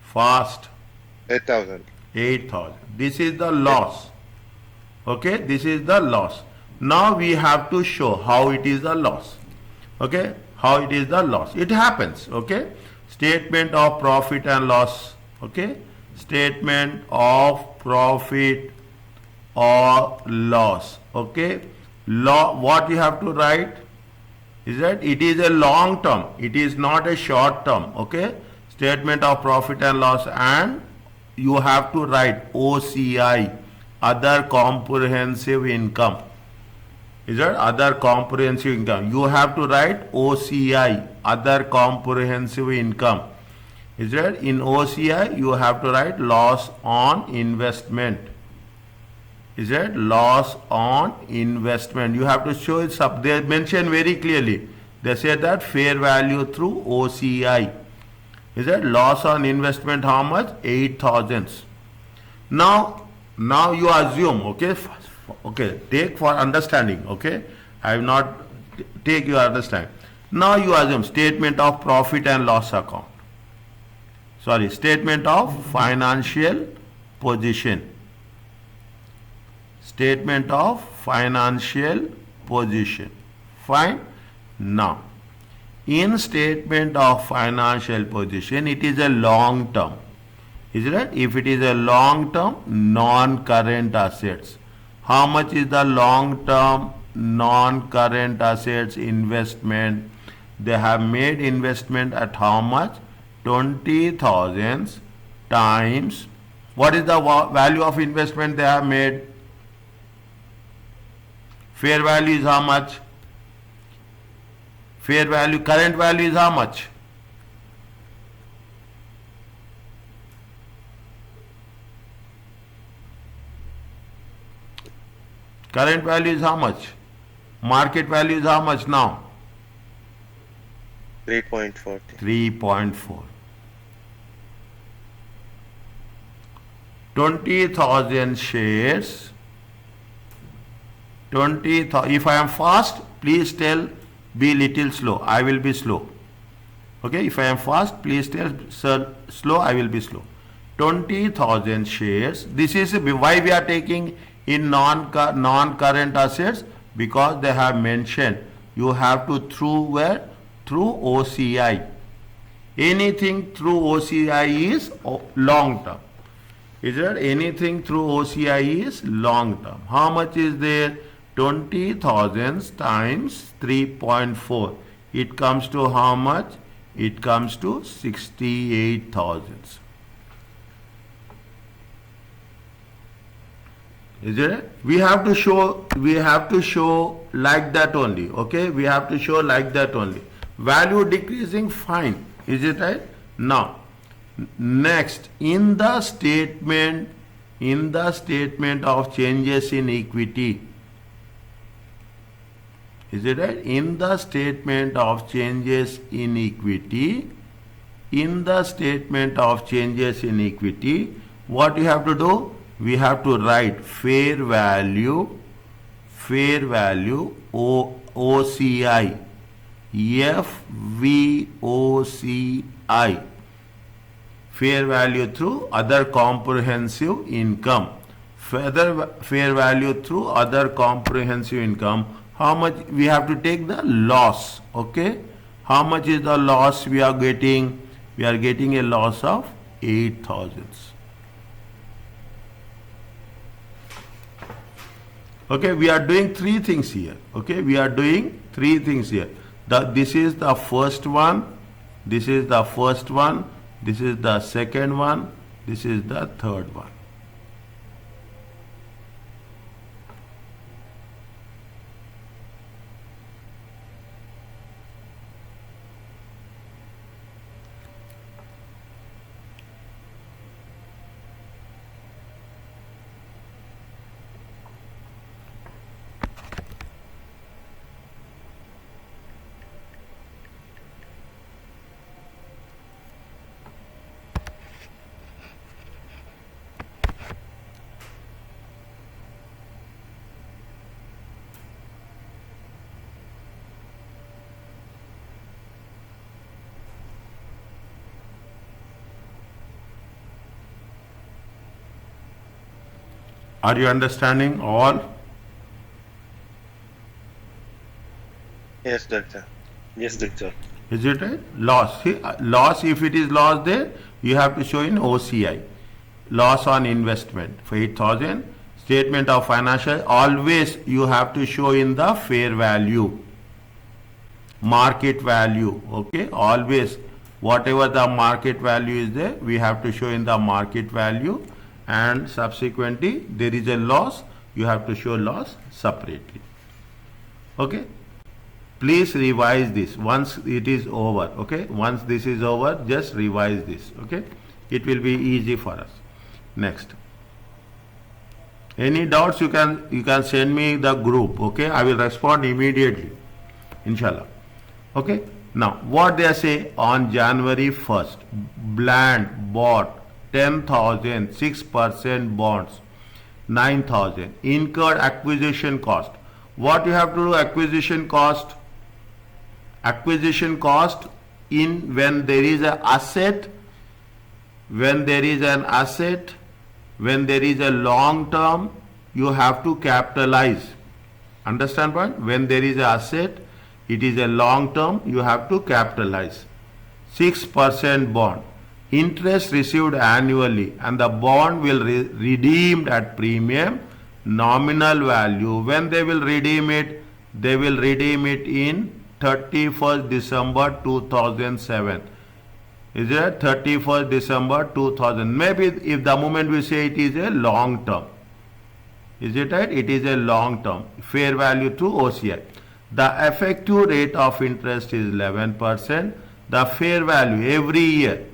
S1: Fast.
S2: 8,000.
S1: 8,000. This is the loss. Okay, this is the loss. Now we have to show how it is the loss. Okay, how it is the loss. It happens. Okay, statement of profit and loss. Okay, statement of profit or loss. Okay, what you have to write is that it is a long term. It is not a short term. Okay, statement of profit and loss, and you have to write OCI, other comprehensive income. Is that other comprehensive income? You have to write OCI, other comprehensive income. Is that in OCI you have to write loss on investment. Is that loss on investment? You have to show it up. They mention very clearly. They say that fair value through OCI. Is that loss on investment how much? 8,000. Now you assume, okay, okay, take for understanding, okay, I have not take your understanding. Now you assume statement of profit and loss account, sorry, statement of financial position, statement of financial position, fine. Now in statement of financial position, it is a long term. Is it right? If it is a long term non-current assets, how much is the long term non-current assets investment? They have made investment at how much? 20,000 times. What is the value of investment they have made? Fair value is how much? Fair value, current value is how much? Current value is how much? Market value is how much now?
S2: 3.40.
S1: 3.4. 20,000 shares. 20,000. If I am fast, please tell, be little slow. I will be slow. Okay, if I am fast, please tell, sir, slow, I will be slow. 20,000 shares. This is why we are taking in non-current assets, because they have mentioned you have to through where? Through OCI. Anything through OCI is long term. Is there anything through OCI is long term? How much is there? 20,000 times 3.4. It comes to how much? It comes to 68,000. Is it? We have to show like that only. Okay, we have to show like that only. Value decreasing, fine. Is it right? Now, next, in the statement of changes in equity. Is it right? In the statement of changes in equity, what you have to do? We have to write fair value OCI, FVOCI, fair value through other comprehensive income. Fair value through other comprehensive income. How much we have to take the loss? Okay, how much is the loss we are getting? We are getting a loss of 8,000. Okay, we are doing three things here. Okay, we are doing three things here. This is the first one, this is the first one, this is the second one, this is the third one. Are you understanding all?
S2: Yes, doctor.
S4: Yes, doctor.
S1: Is it right? Loss. See, loss, if it is loss there, you have to show in OCI. Loss on investment for 8,000. Statement of financial, always you have to show in the fair value. Market value. Okay, always whatever the market value is there, we have to show in the market value, and subsequently there is a loss, you have to show loss separately. Okay, please revise this once it is over. Okay, once this is over, just revise this. Okay, it will be easy for us. Next, any doubts you can send me the group. Okay, I will respond immediately, inshallah. Okay, Now, what they say on January 1st, Bland bought 10,000, 6% bonds, 9,000, incurred acquisition cost. What you have to do, acquisition cost? Acquisition cost in when there is an asset, when there is an asset, when there is a long term, you have to capitalize. Understand point? When there is an asset, it is a long term, you have to capitalize. 6% bond. Interest received annually and the bond will redeemed at premium, nominal value. When they will redeem it? They will redeem it in 31st December 2007. Is it 31st December 2000? Maybe if the moment we say it is a long term. Is it right? It is a long term. Fair value to OCI. The effective rate of interest is 11%. The fair value every year.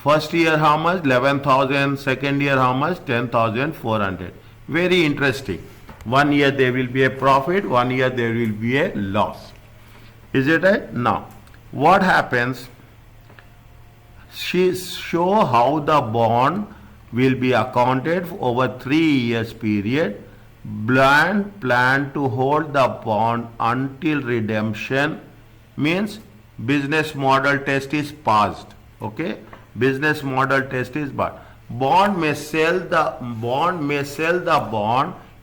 S1: First year how much? 11,000. Second year how much? 10,400. Very interesting. 1 year there will be a profit, 1 year there will be a loss. Is it right? Now, what happens? She show how the bond will be accounted over 3 years period. Bland plan to hold the bond until redemption, means business model test is passed. Okay, business model test is passed. Bond may sell the bond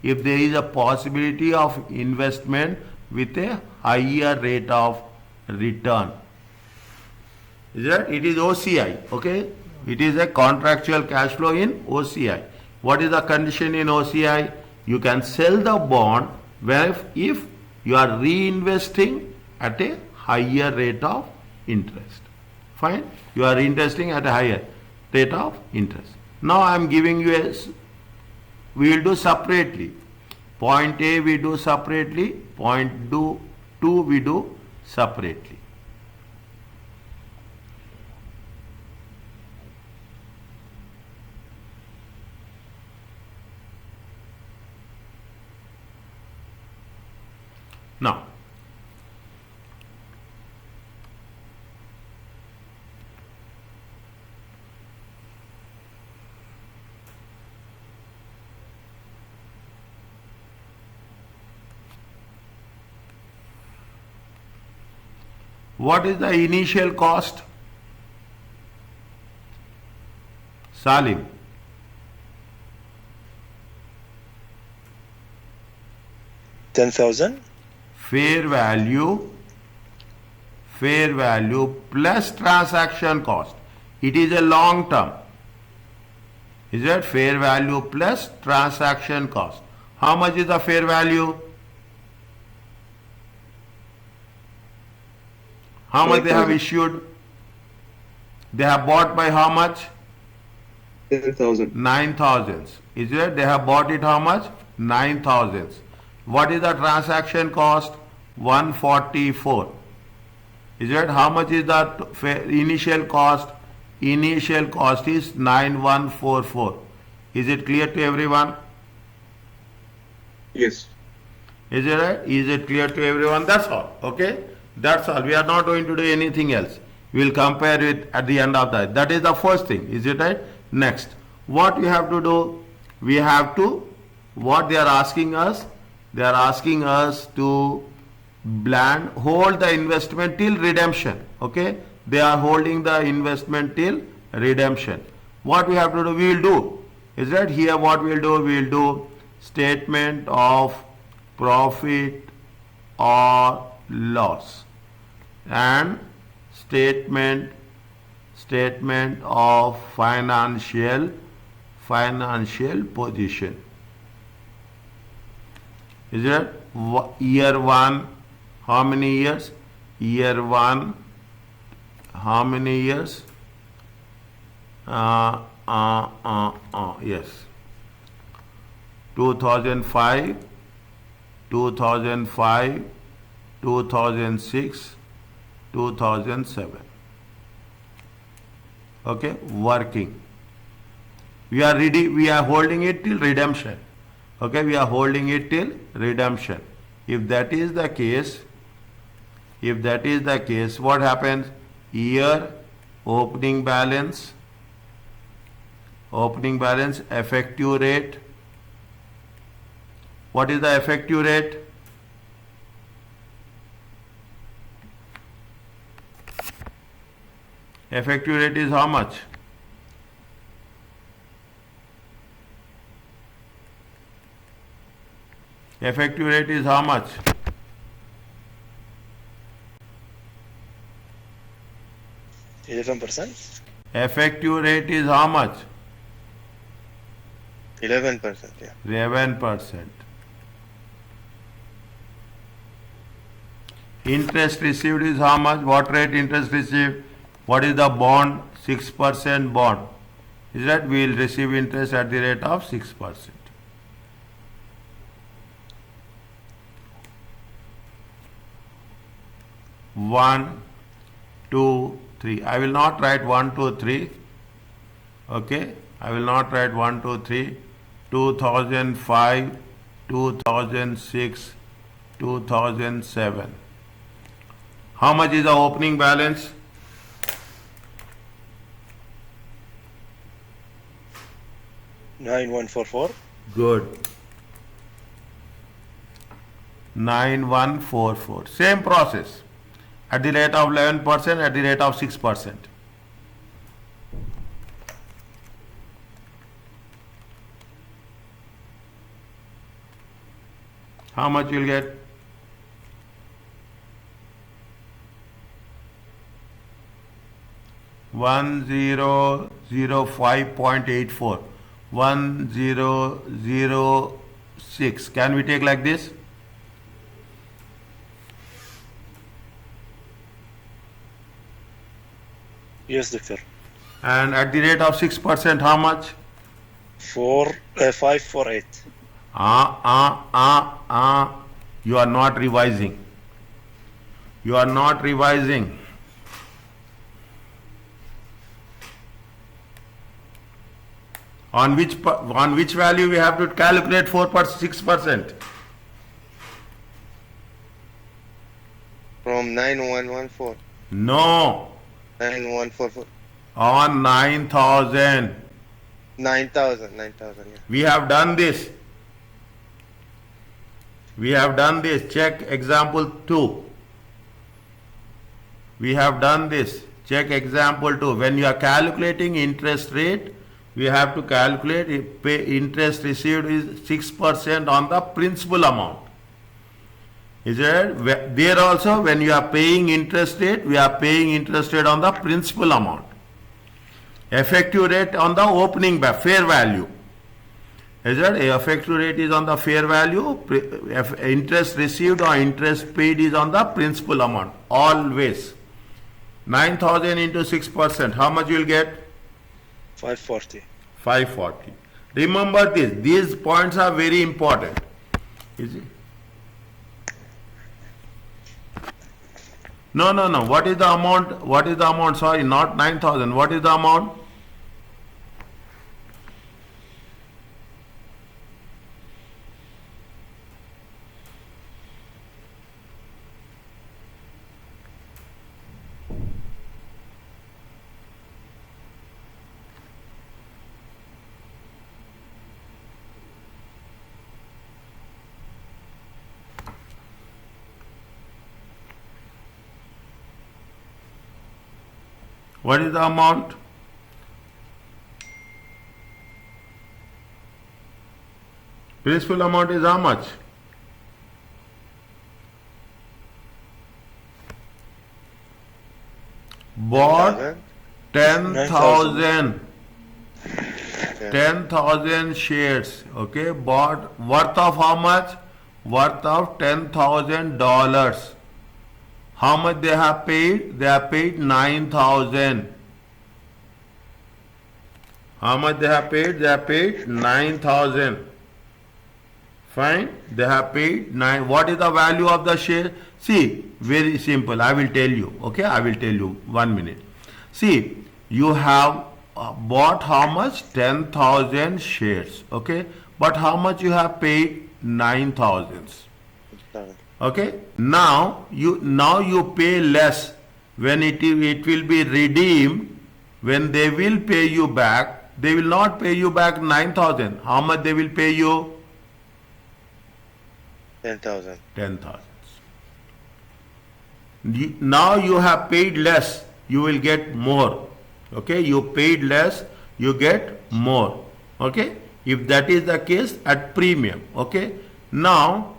S1: if there is a possibility of investment with a higher rate of return. Is that? It is OCI. Okay, it is a contractual cash flow in OCI. What is the condition in OCI? You can sell the bond if you are reinvesting at a higher rate of interest. Fine, you are investing at a higher rate of interest. Now I am giving you a, we will do separately. Point A we do separately, point 2 we do separately. Now, what is the initial cost? Salim.
S2: $10,000.
S1: Fair value plus transaction cost. It is a long term. Is that fair value plus transaction cost? How much is the fair value? How much they have issued? They have bought by how much?
S3: 10,000.
S1: 9,000. Is it? They have bought it how much? 9,000. What is the transaction cost? 144. Is it? How much is the initial cost? Initial cost is 9144. Is it clear to everyone?
S3: Yes.
S1: Is it right? Is it clear to everyone? That's all. Okay? That's all. We are not going to do anything else. We will compare it at the end of that. That is the first thing. Is it right? Next. What we have to do? We have to, what they are asking us? They are asking us to hold the investment till redemption. Okay? They are holding the investment till redemption. What we have to do? We will do. Is that here what we will do? We will do statement of profit or loss and statement of financial position. Is it year 1? How many years? Year 1. How many years? Yes. 2005, 2006, 2007. Okay, working. We are ready. We are holding it till redemption. Okay, we are holding it till redemption. If that is the case, If that is the case, what happens? Year opening balance, effective rate. What is the effective rate? Effective rate is how much? Effective rate is how much?
S2: %11%.
S1: Effective rate is how much?
S2: 11%. Yeah.
S1: 11%. Interest received is how much? What rate interest received? What is the bond? 6% bond. Is that we will receive interest at the rate of 6%. One, two, three. I will not write 1, 2, 3. Okay, I will not write 1, 2, 3. 2005, 2006, 2007. How much is the opening balance?
S2: $9,144.
S1: Good. 9144. Same process. At the rate of 11%, at the rate of 6%. How much you'll get? $1,005.84. 1006. Can we take like this?
S2: Yes, doctor.
S1: And at the rate of 6%, how much?
S2: 548.
S1: You are not revising. You are not revising. On which value we have to calculate 6%?
S2: From 9114.
S1: No.
S2: 9144.
S1: On 9,000.
S2: 9,000. Yeah.
S1: We have done this. Check example 2. We have done this. Check example 2. When you are calculating interest rate, we have to calculate interest received is 6% on the principal amount. Is it? There also, when you are paying interest rate, we are paying interest rate on the principal amount. Effective rate on the opening fair value. Is it? Effective rate is on the fair value. Interest received or interest paid is on the principal amount. Always. 9,000 into 6%. How much you will get?
S2: 540.
S1: 540. Remember this. These points are very important. Is it? No. What is the amount? Sorry, not 9,000. What is the amount? What is the amount? Principal amount is how much? Bought 10,000. 10,000 shares. Okay, bought worth of how much? Worth of $10,000. How much they have paid? They have paid 9,000. How much they have paid? They have paid 9,000. Fine. They have paid 9. What is the value of the share? See, very simple. I will tell you. Okay, I will tell you. 1 minute. See, you have bought how much? 10,000 shares. Okay, but how much you have paid? 9,000. Okay. Now you pay less when it will be redeemed. When they will pay you back, they will not pay you back 9,000. How much they will pay you?
S2: 10,000.
S1: 10,000. Now you have paid less, you will get more. Okay, you paid less, you get more. Okay, if that is the case at premium. Okay, now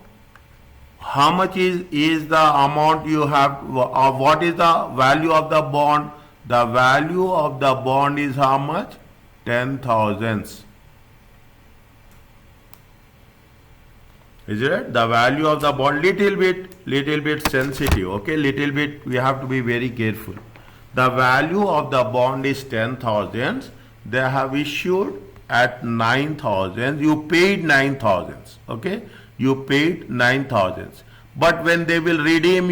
S1: how much is the amount you have, what is the value of the bond? The value of the bond is how much? 10,000. Is it? The value of the bond, little bit sensitive. Okay, little bit we have to be very careful. The value of the bond is 10,000. They have issued at 9,000. You paid 9,000. Okay, you paid 9,000. But when they will redeem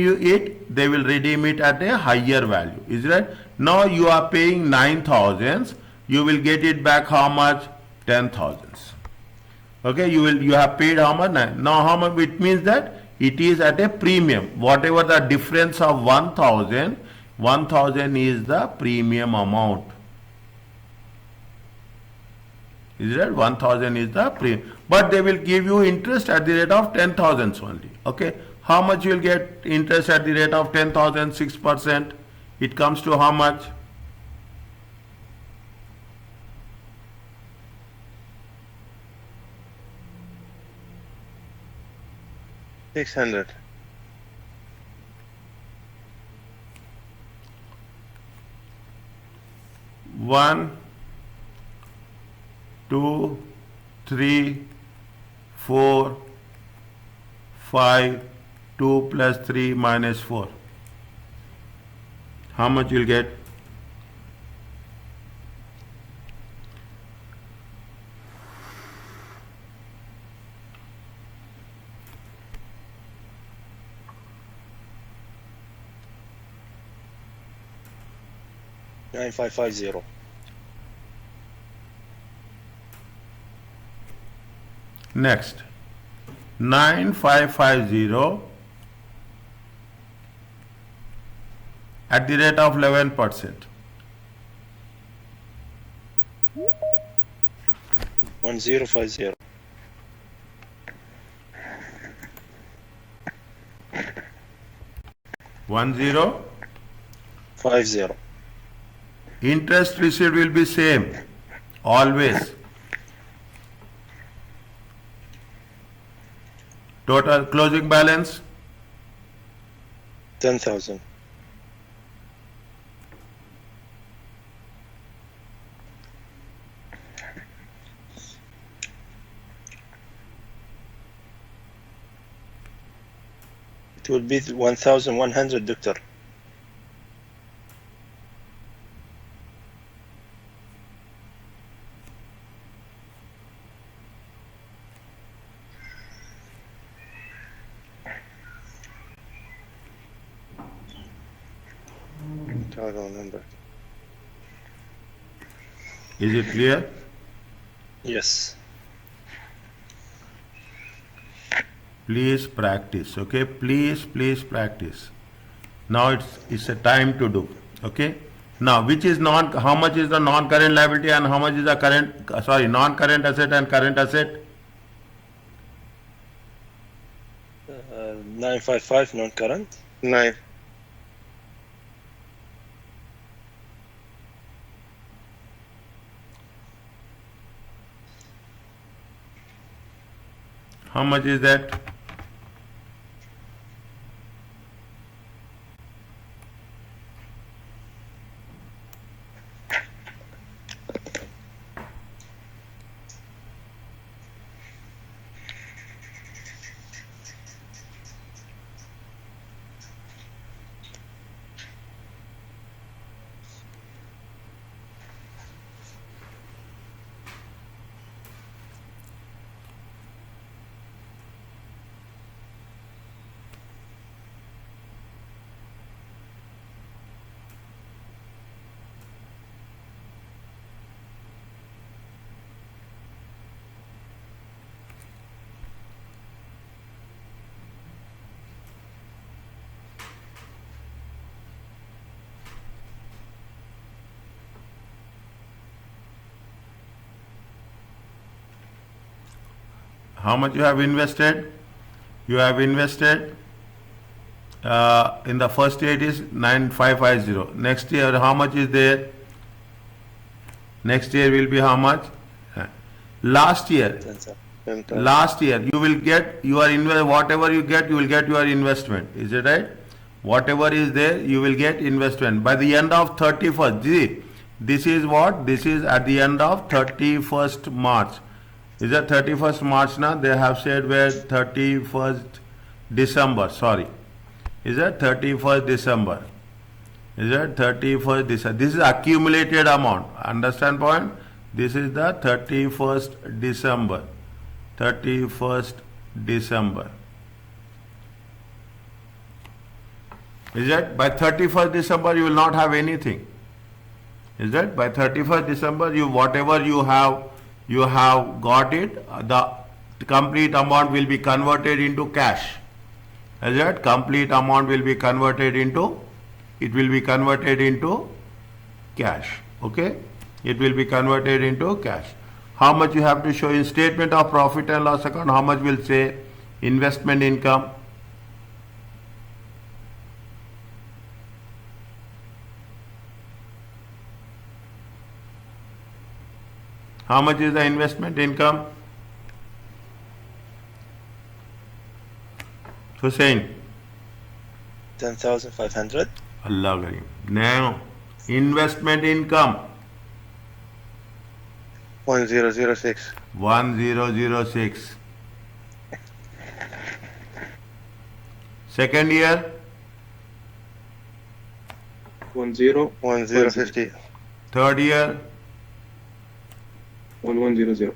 S1: they will redeem it at a higher value. Is it? Now you are paying 9,000. You will get it back how much? 10,000. Okay, you have paid how much? Now how much? It means that it is at a premium. Whatever the difference of 1,000, 1,000 is the premium amount. Is that 1,000 is the premium? But they will give you interest at the rate of 10,000 only. Okay, how much you will get interest at the rate of 10,000? 6%. It comes to how much?
S2: 600.
S1: One, two, three, 4, 5, 2 plus 3 minus 4. How much you'll get?
S2: $9,550.
S1: Next, 9,550 at the rate of 11%.
S2: 1050.
S1: 1050. Interest received will be same, always. Total closing balance
S2: 10,000. It will be 1,100, doctor. Total number.
S1: Is it clear?
S2: Yes.
S1: Please practice. Okay, please practice. Now it's a time to do. Okay. Now which is how much is the non-current liability and how much is the non-current asset and current asset?
S2: 955 non-current. 9.
S1: How much is that? How much you have invested? You have invested in the first year it is 9550. Next year how much is there? Next year will be how much? Last year,
S2: 10,000.
S1: last year you will get your whatever you get, you will get your investment. Is it right? Whatever is there, you will get investment by the end of 31st. See, this is what? This is at the end of 31st March. Is it 31st March now? They have said where 31st December. Sorry. Is it 31st December? Is it 31st December? This is accumulated amount. Understand point? This is the 31st December. 31st December. Is it? By 31st December you will not have anything. Is that? By 31st December you whatever you have got it, the complete amount will be converted into cash. Is that? Complete amount will be converted into, it will be converted into cash. Okay? It will be converted into cash. How much you have to show in statement of profit and loss account? How much will say investment income? How much is the investment income? Hussein.
S2: 10,500.
S1: Allah Kareem. Now, investment income.
S2: 1006.
S1: 1006. Second year.
S2: 1050.
S1: Third year.
S3: 1100.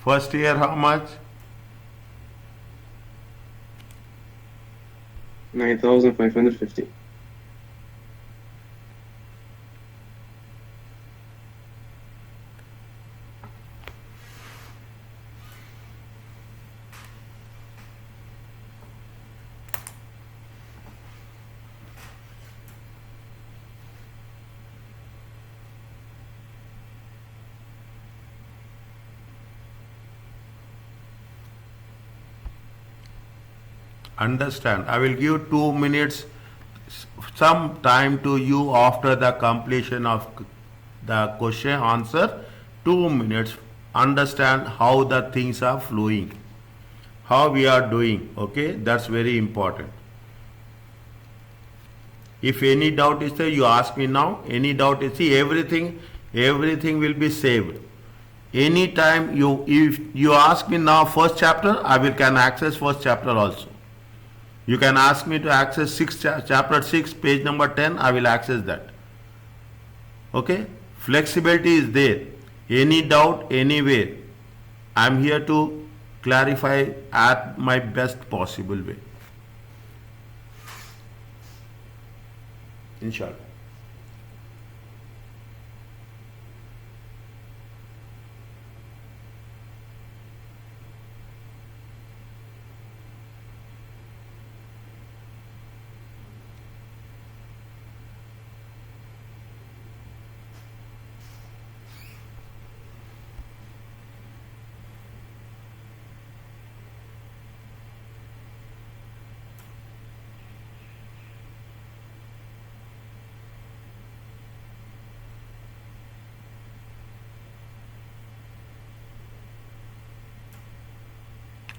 S1: First year how much?
S3: 9550.
S1: Understand. I will give 2 minutes some time to you after the completion of the question answer. 2 minutes. Understand how the things are flowing, how we are doing. Okay, that's very important. If any doubt is there, you ask me now. Any doubt is, see, everything will be saved. Anytime if you ask me now first chapter, I can access first chapter also. You can ask me to access chapter 6, page number 10, I will access that. Okay? Flexibility is there. Any doubt, anywhere, I am here to clarify at my best possible way. Inshallah.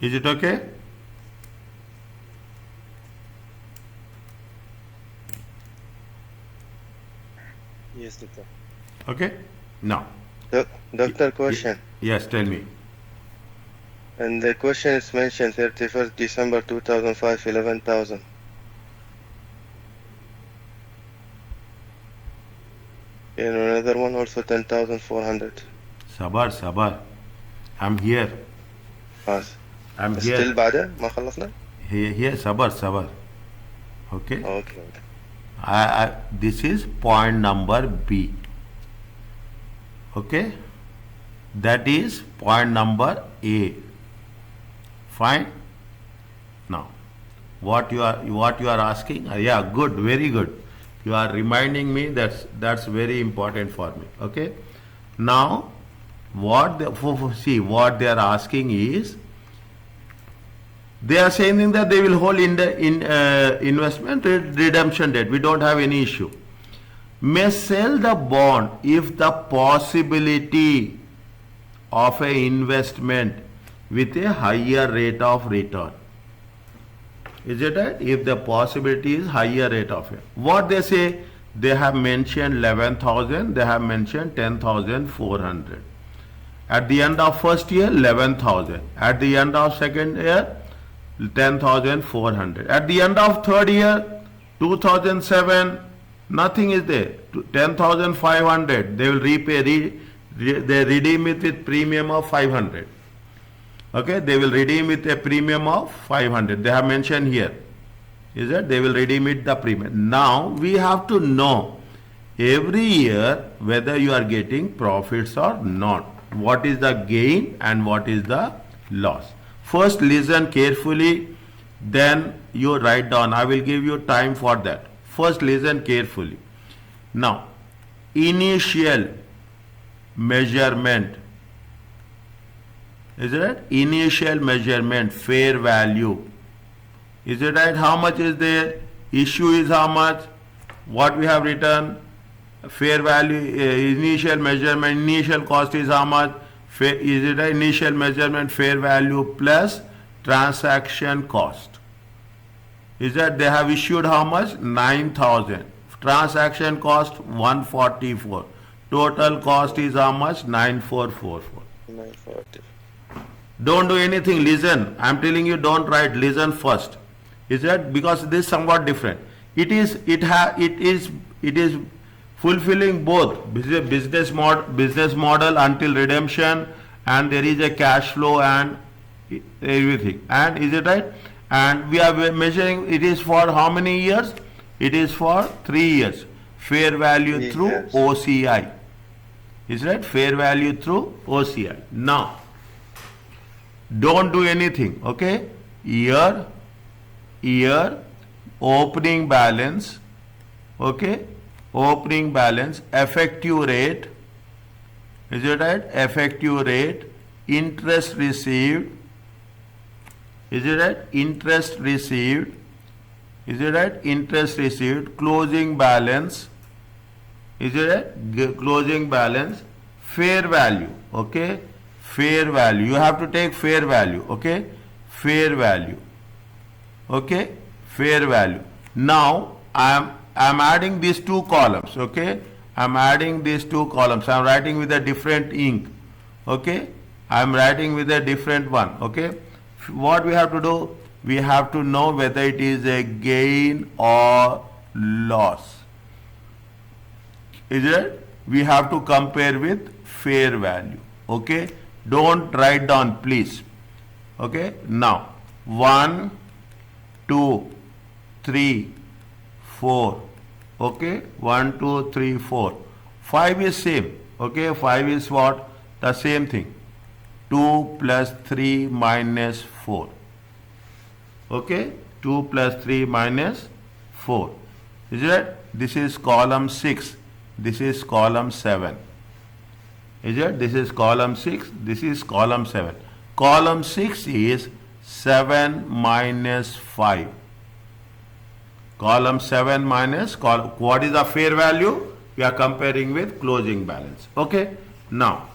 S1: Is it okay?
S2: Yes, doctor.
S1: Okay? Now.
S2: Doctor, question.
S1: Yes, tell me.
S2: And the question is mentioned 31st December 2005, 11,000. And another one also 10,400.
S1: Sabar. I'm here.
S2: Pass.
S1: I'm here.
S2: Still بعدها ما خلصنا؟
S1: Here, sabar. Okay?
S2: Okay.
S1: This is point number B. Okay? That is point number A. Fine? Now, what you are asking? Yeah, good, very good. You are reminding me, that's very important for me. Okay. Now, what see, what they are asking is, they are saying that they will hold in the investment redemption date. We don't have any issue. May sell the bond if the possibility of a investment with a higher rate of return. Is it right? If the possibility is higher rate of it. What they say, they have mentioned 11,000, they have mentioned 10,400. At the end of first year, 11,000. At the end of second year, 10,400. At the end of third year, 2007, nothing is there. 10,500. They will repay, they redeem it with premium of 500. Okay, they will redeem it a premium of 500. They have mentioned here. Is that they will redeem it the premium. Now we have to know every year whether you are getting profits or not. What is the gain and what is the loss. First listen carefully, then you write down. I will give you time for that. First listen carefully. Now, initial measurement. Is it right? Initial measurement, fair value. Is it right? How much is there? Issue is how much? What we have written? Fair value, initial measurement, initial cost is how much? Is it right? Initial measurement, fair value plus transaction cost. Is that they have issued how much? 9,000. Transaction cost 144. Total cost is how much? 9,444.
S2: 940.
S1: Don't do anything, listen. I'm telling you, don't write, listen first. Is that because this is somewhat different. It is fulfilling both business model until redemption, and there is a cash flow and everything. And is it right? And we are measuring, it is for how many years? It is for 3 years. Fair value through OCI. Is right? Fair value through OCI. Now, don't do anything. Okay? Year, opening balance. Okay? Opening balance, effective rate. Is it right? Effective rate, interest received. Is it right? Interest received. Is it right? Interest received. Closing balance. Is it right? Closing balance. Fair value. Okay? Fair value. You have to take fair value. Okay? Fair value. Okay? Fair value. Now, I am adding these two columns. Okay? I am adding these two columns. I am writing with a different ink. Okay? I am writing with a different one. Okay? What we have to do? We have to know whether it is a gain or loss. Is it? We have to compare with fair value. Okay? Don't write down, please. Okay? Now, 1, 2, 3, 4. Okay? 1, 2, 3, 4. 5 is same. Okay? 5 is what? The same thing. 2 plus 3 minus 4. Okay? 2 plus 3 minus 4. Is it? This is column 6. This is column 7. Is it? This is column 6. This is column 7. Column 6 is 7 minus 5. Column 7 minus, what is the fair value? We are comparing with closing balance. Okay? Now,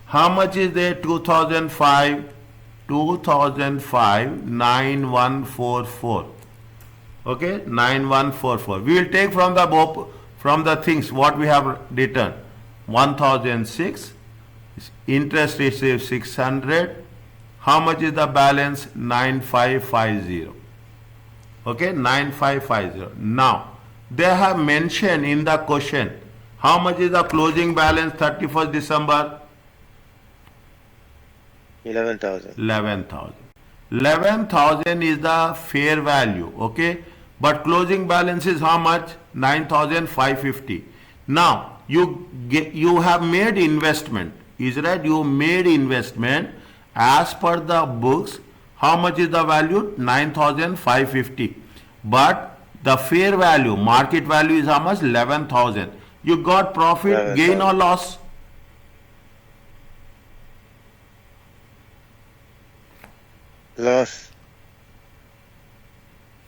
S1: how much is there? 2005, 9144. Okay? 9144. We will take from the things what we have written. 1006. Interest received 600. How much is the balance? 9550. Okay? 9550. Now, they have mentioned in the question, how much is the closing balance 31st December?
S2: 11,000.
S1: 11,000. 11,000 is the fair value. Okay? But closing balance is how much? 9,550. Now, you have made investment. Is right? You made investment as per the books. How much is the value? 9,550. But the fair value, market value is how much? 11,000. You got profit, gain or
S2: 11,000.
S1: loss?
S2: Loss.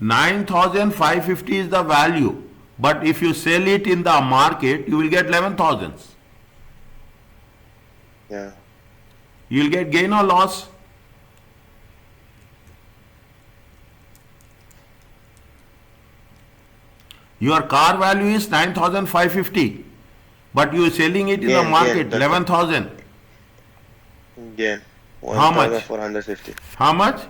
S1: 9,550 is the value. But if you sell it in the market, you will get 11,000.
S2: Yeah.
S1: You will get gain or loss? Your car value is 9,550, but you are selling it in the
S2: Gain,
S1: market
S2: gain.
S1: 11,000.
S2: Gain.
S1: How much?
S2: 1,450.
S1: How much?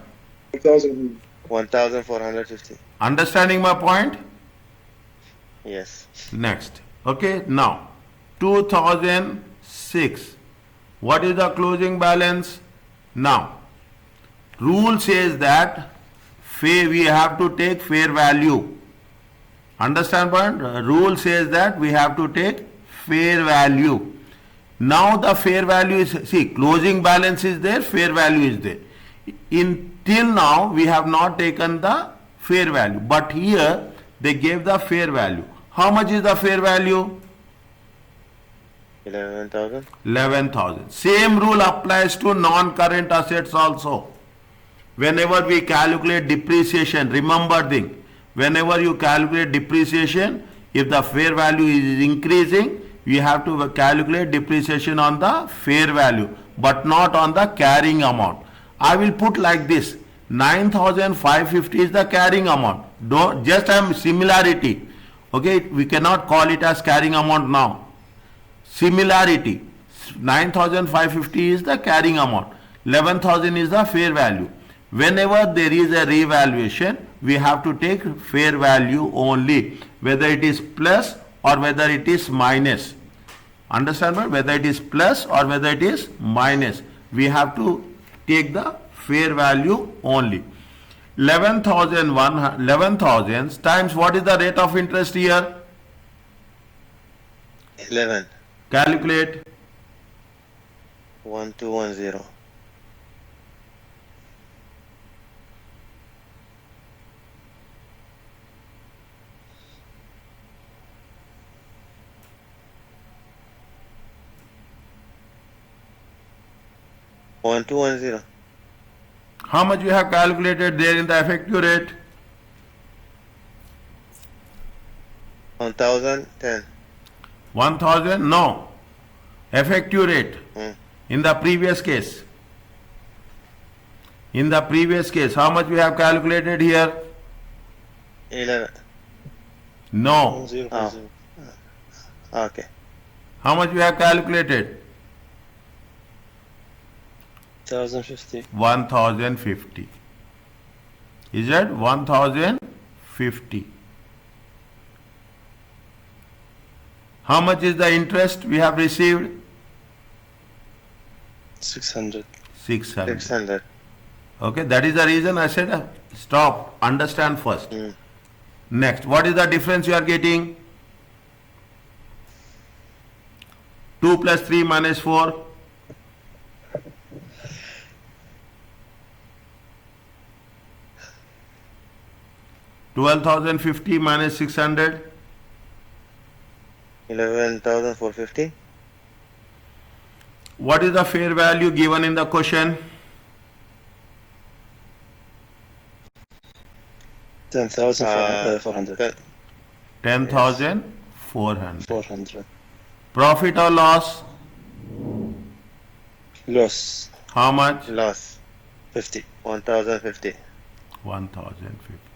S3: 1,000.
S2: 1,450.
S1: Understanding my point?
S2: Yes.
S1: Next. Okay, now 2006. What is the closing balance? Now, rule says that we have to take fair value. Understand point? Rule says that we have to take fair value. Now the fair value is, see, closing balance is there, fair value is there. Till now we have not taken the fair value, but here they gave the fair value. How much is the fair value?
S2: 11,000.
S1: 11,000. Same rule applies to non-current assets also. Whenever we calculate depreciation, remember thing, whenever you calculate depreciation, if the fair value is increasing, we have to calculate depreciation on the fair value, but not on the carrying amount. I will put like this, 9,550 is the carrying amount. Don't, just similarity. Okay, we cannot call it as carrying amount now. Similarity, 9,550 is the carrying amount, 11,000 is the fair value. Whenever there is a revaluation, we have to take fair value only, whether it is plus or whether it is minus. Understand what? Whether it is plus or whether it is minus, we have to take the fair value only. 11,000 times what is the rate of interest here?
S2: 11.
S1: Calculate.
S2: 1,210. 1,210.
S1: How much you have calculated there in the effective rate?
S2: 1,010.
S1: 1,000? No. Effective rate.
S2: Hmm.
S1: In the previous case. In the previous case, how much we have calculated here?
S2: 11.
S1: No.
S4: 0.0.
S2: Okay.
S1: How much we have calculated?
S4: 1,050.
S1: 1,050. Is that 1,050? How much is the interest we have received?
S4: 600.
S1: 600.
S2: 600.
S1: Okay, that is the reason I said stop, understand first.
S2: Hmm.
S1: Next, what is the difference you are getting? 2 plus 3 minus 4. 12,050 minus 600.
S2: 11,450.
S1: What is the fair value given in the question?
S4: 10,400.
S1: 10,400.
S4: 400.
S1: Profit or loss?
S4: Loss.
S1: How much?
S2: Loss.
S4: 50.
S2: 1,050.
S1: 1,050.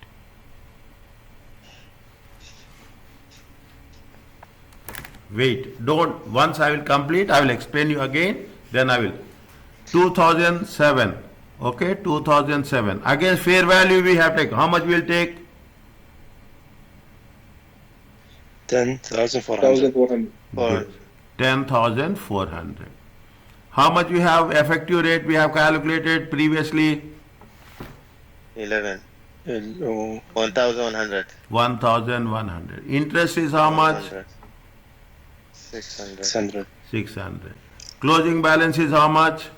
S1: Wait, don't, once I will complete, I will explain you again, then I will. 2007, okay, 2007. Again, fair value we have taken. How much we will take?
S4: 10,400.
S3: 1,400.
S1: Good. 10,400. How much we have effective rate we have calculated previously?
S2: 11.
S4: 100.
S2: 1,100.
S1: 1,100. Interest is how much?
S2: 600.
S4: 600.
S1: 600. Closing balance is how much?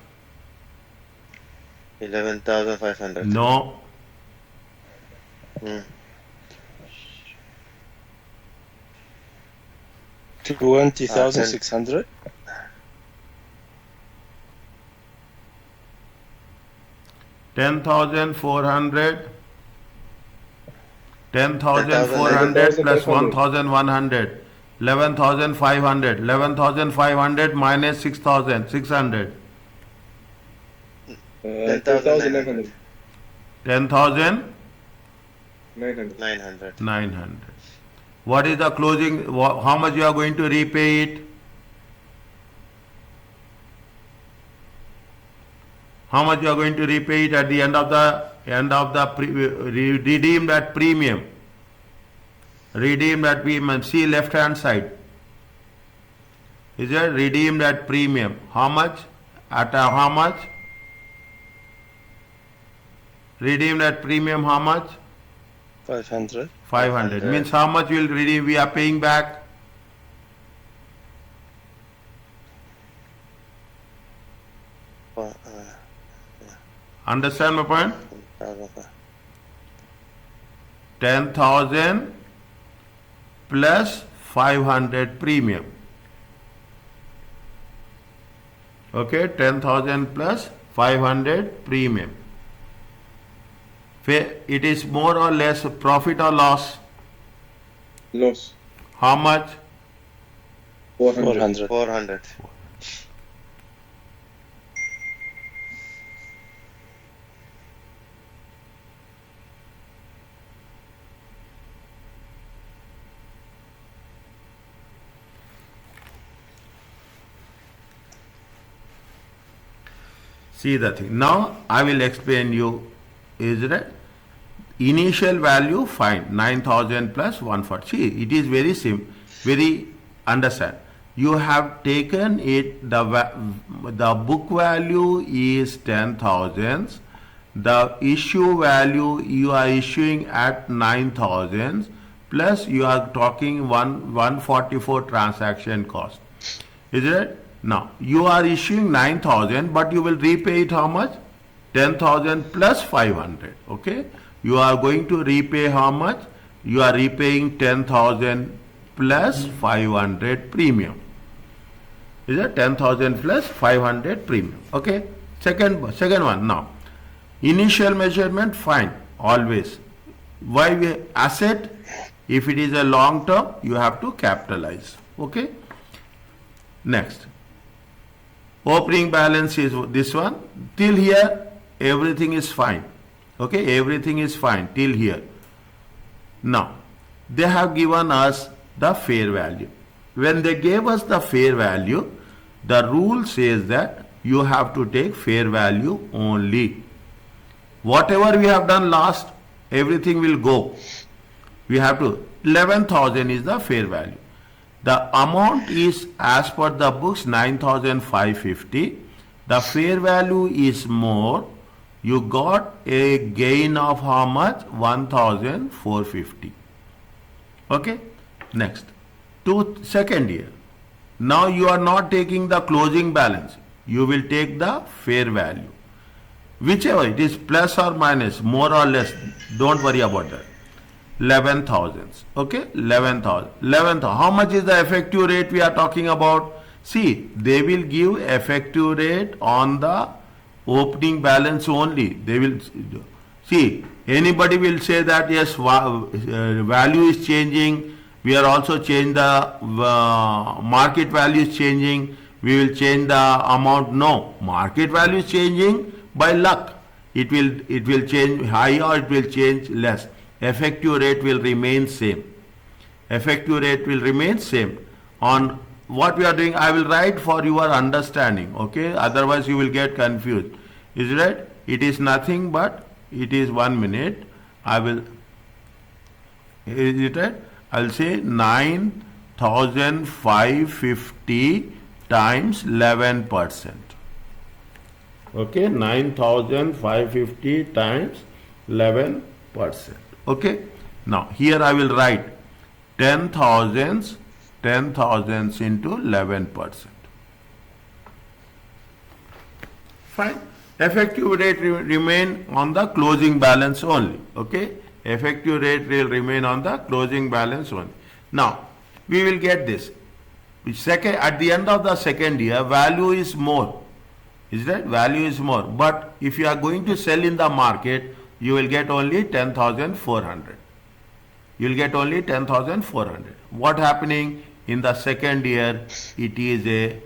S2: 11,500.
S1: No.
S2: Hmm.
S4: 20,600.
S1: 10,400. 10,400 plus 1,100. 11,500. 11,500 minus 6,600.
S3: 10,900.
S1: 10,900.
S2: 900.
S1: What is the closing? How much you are going to repay it? How much you are going to repay it at the end of the redeem that premium? Redeem that premium. See left hand side. Is it redeem that premium? How much? At how much? Redeem that premium how much?
S4: 500.
S1: 500. Means how much will redeem we are paying back? Understand my point? 10,000 plus 500 premium. Okay, 10,000 plus 500 premium. It is more or less profit or loss?
S3: Loss.
S1: How much?
S3: 400.
S2: 400.
S1: See the thing. Now I will explain you. Is it? Initial value fine 9,000 plus 140. See, it is very simple, very understand. You have taken it, the book value is 10,000. The issue value you are issuing at 9,000 plus you are talking 144 transaction cost. Is it? Now you are issuing 9,000 but you will repay it how much? 10,000 plus 500. Okay. You are going to repay how much? You are repaying 10,000 plus 500 premium. Is it 10,000 plus 500 premium? Okay. Second one now. Initial measurement fine always. Why we asset? If it is a long term, you have to capitalize. Okay. Next. Opening balance is this one. Till here everything is fine. Okay, everything is fine till here. Now, they have given us the fair value. When they gave us the fair value, the rule says that you have to take fair value only. Whatever we have done last, everything will go. We have to, 11,000 is the fair value. The amount is as per the books 9,550. The fair value is more. You got a gain of how much? 1,450. Okay. Next. Second year. Now you are not taking the closing balance. You will take the fair value. Whichever it is plus or minus, more or less. Don't worry about that. 11,000. Okay. 11,000. 11,000. How much is the effective rate we are talking about? See, they will give effective rate on the opening balance only. They will see, anybody will say that yes, value is changing, we are also change the market value is changing, we will change the amount. No, market value is changing by luck. It will change high or it will change less. Effective rate will remain same. Effective rate will remain same. On what we are doing, I will write for your understanding. Okay, otherwise you will get confused. Is it right? It is nothing but it is 1 minute. I will. Is it right? I will say 9,550 times 11%. Okay, 9,550 times 11%. Okay. Now here I will write 10,000 into 11%. Fine. Effective rate remain on the closing balance only. Okay, effective rate will remain on the closing balance only. Now we will get this. Second, at the end of the second year, value is more. Is that value is more? But if you are going to sell in the market, you will get only 10,400. You will get only 10,400. What happening in the second year? It is a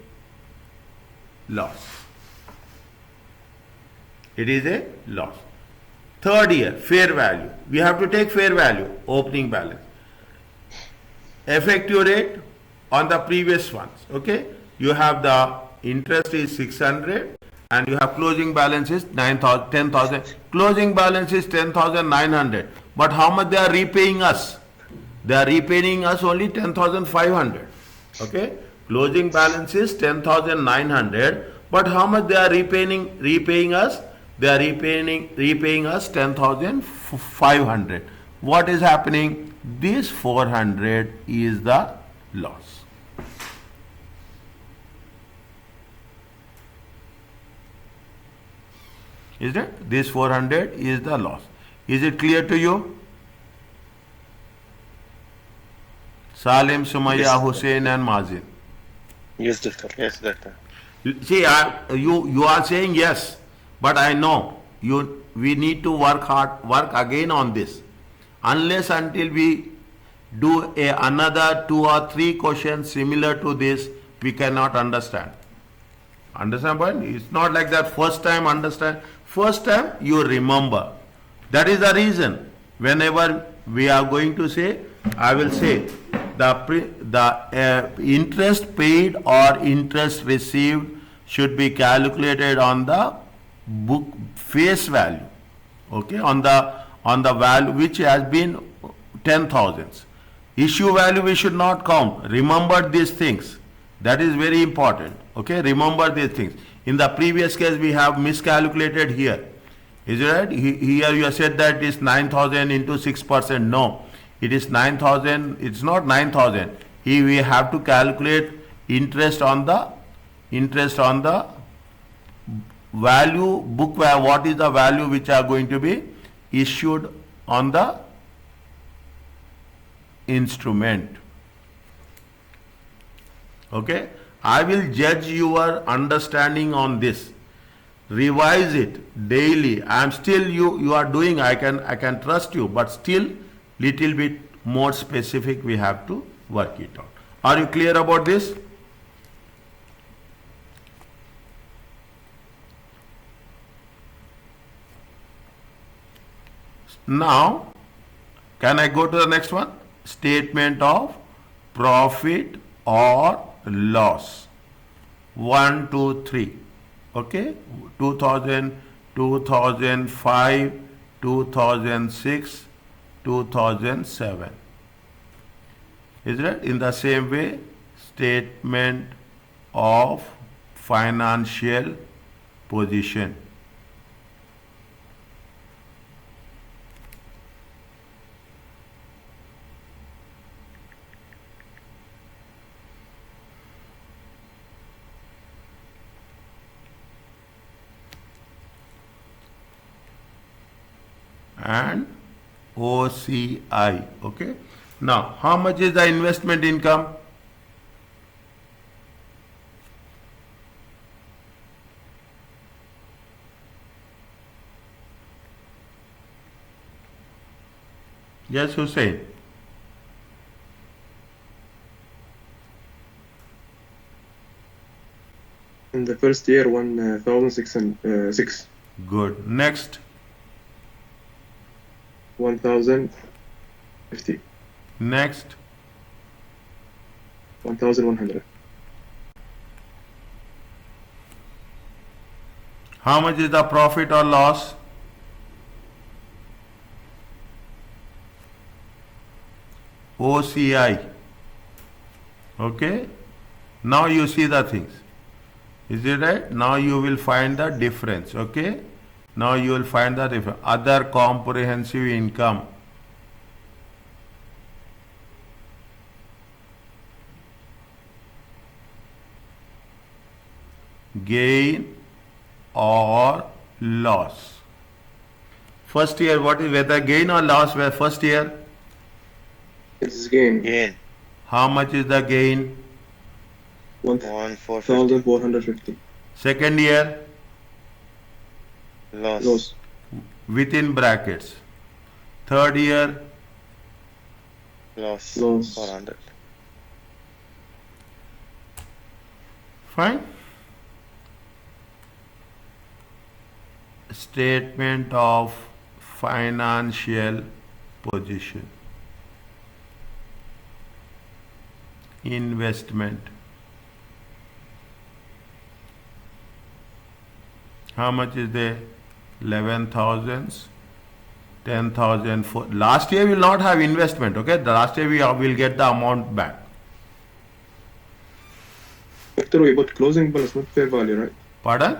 S1: loss. It is a loss. Third year, fair value. We have to take fair value, opening balance. Effective rate on the previous ones. Okay, you have the interest is 600 and you have closing balance is 9,000, 10,000. Closing balance is 10,900. But how much they are repaying us? They are repaying us only 10,500. Okay, closing balance is 10,900. But how much they are repaying us? They are repaying us 10,500. What is happening? This 400 is the loss. Is it? This 400 is the loss. Is it clear to you? Salim, Sumaya,
S4: Yes.
S1: Hussein and Mazin.
S4: Yes, doctor.
S2: Yes, doctor.
S1: See, you are saying yes, but I know we need to work again on this. Unless until we do another 2 or 3 questions similar to this, we cannot understand. Understand, but it's not like that first time understand. First time you remember. That is the reason. Whenever we are going to say, I will say the interest paid or interest received should be calculated on the book face value. Okay, on the value which has been 10,000. Issue value we should not count. Remember these things. That is very important. Okay, remember these things. In the previous case, we have miscalculated here. Is it right? Here you have said that it is 9,000 into 6%. No, it is 9,000. It's not 9,000. Here we have to calculate interest on the value book. What is the value which are going to be issued on the instrument? Okay, I will judge your understanding on this. Revise it daily. I am still you are doing. I can trust you, but still little bit more specific. We have to work it out. Are you clear about this? Now, can I go to the next one? Statement of profit or loss. 1, 2, 3. Okay, 2000, 2005, 2006, 2007. Is it? In the same way, statement of financial position. And OCI. Okay. Now, how much is the investment income? Yes, Hussein.
S3: In the first year, 1,606.
S1: Good. Next.
S3: 1,050.
S1: Next.
S3: 1,100.
S1: How much is the profit or loss? OCI. Okay. Now you see the things. Is it right? Now you will find the difference. Okay. Now you will find the difference. Other comprehensive income. Gain or loss. First year, what is whether gain or loss were first year?
S3: It's gain.
S2: Gain.
S1: How much is the gain?
S2: 1,450.
S3: 1,450.
S1: Second year,
S2: Loss.
S3: Loss.
S1: within brackets. Third year,
S2: Loss.
S3: Loss.
S2: 400.
S1: fine. Statement of financial position. Investment. How much is there? 11,000, 10,000. Last year we will not have investment, okay? The last year we will get the amount back.
S3: Victor, we put closing balance, not fair value, right?
S1: Pardon?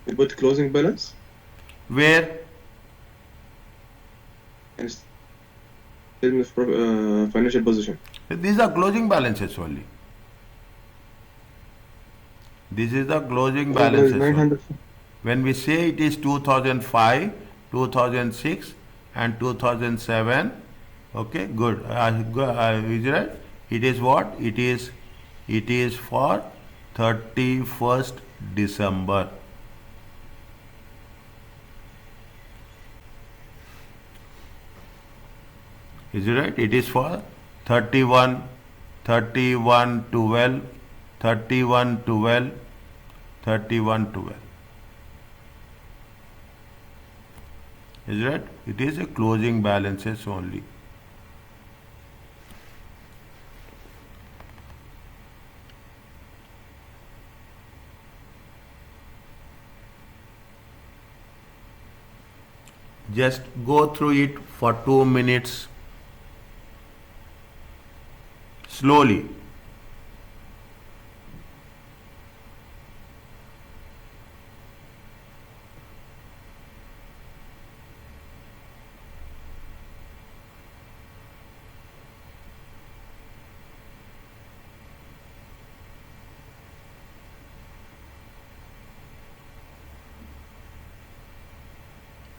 S3: We put closing balance
S1: Where?
S3: and statement of financial position.
S1: These are closing balances only. This is the closing balances only.
S3: 900.
S1: When we say it is 2005, 2006 and 2007, okay, good. Is it right? It is what? It is for 31st December. Is it right? It is for 31, 31, 12, 31, 12, 31, 12. Is it right? It is a closing balances only. Just go through it for 2 minutes slowly.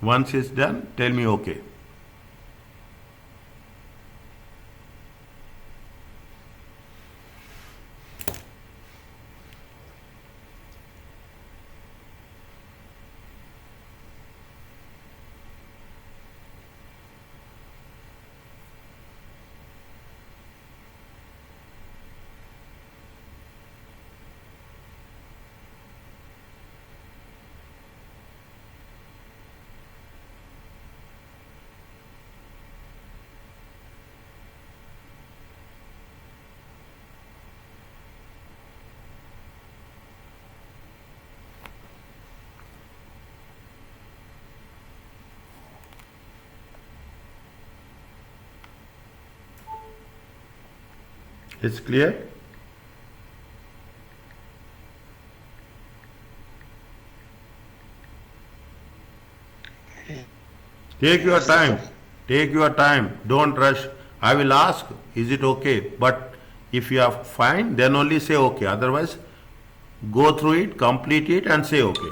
S1: Once it's done, tell me okay. It's clear? Take your time. Take your time. Don't rush. I will ask, is it okay? But if you are fine, then only say okay. Otherwise, go through it, complete it, and say okay.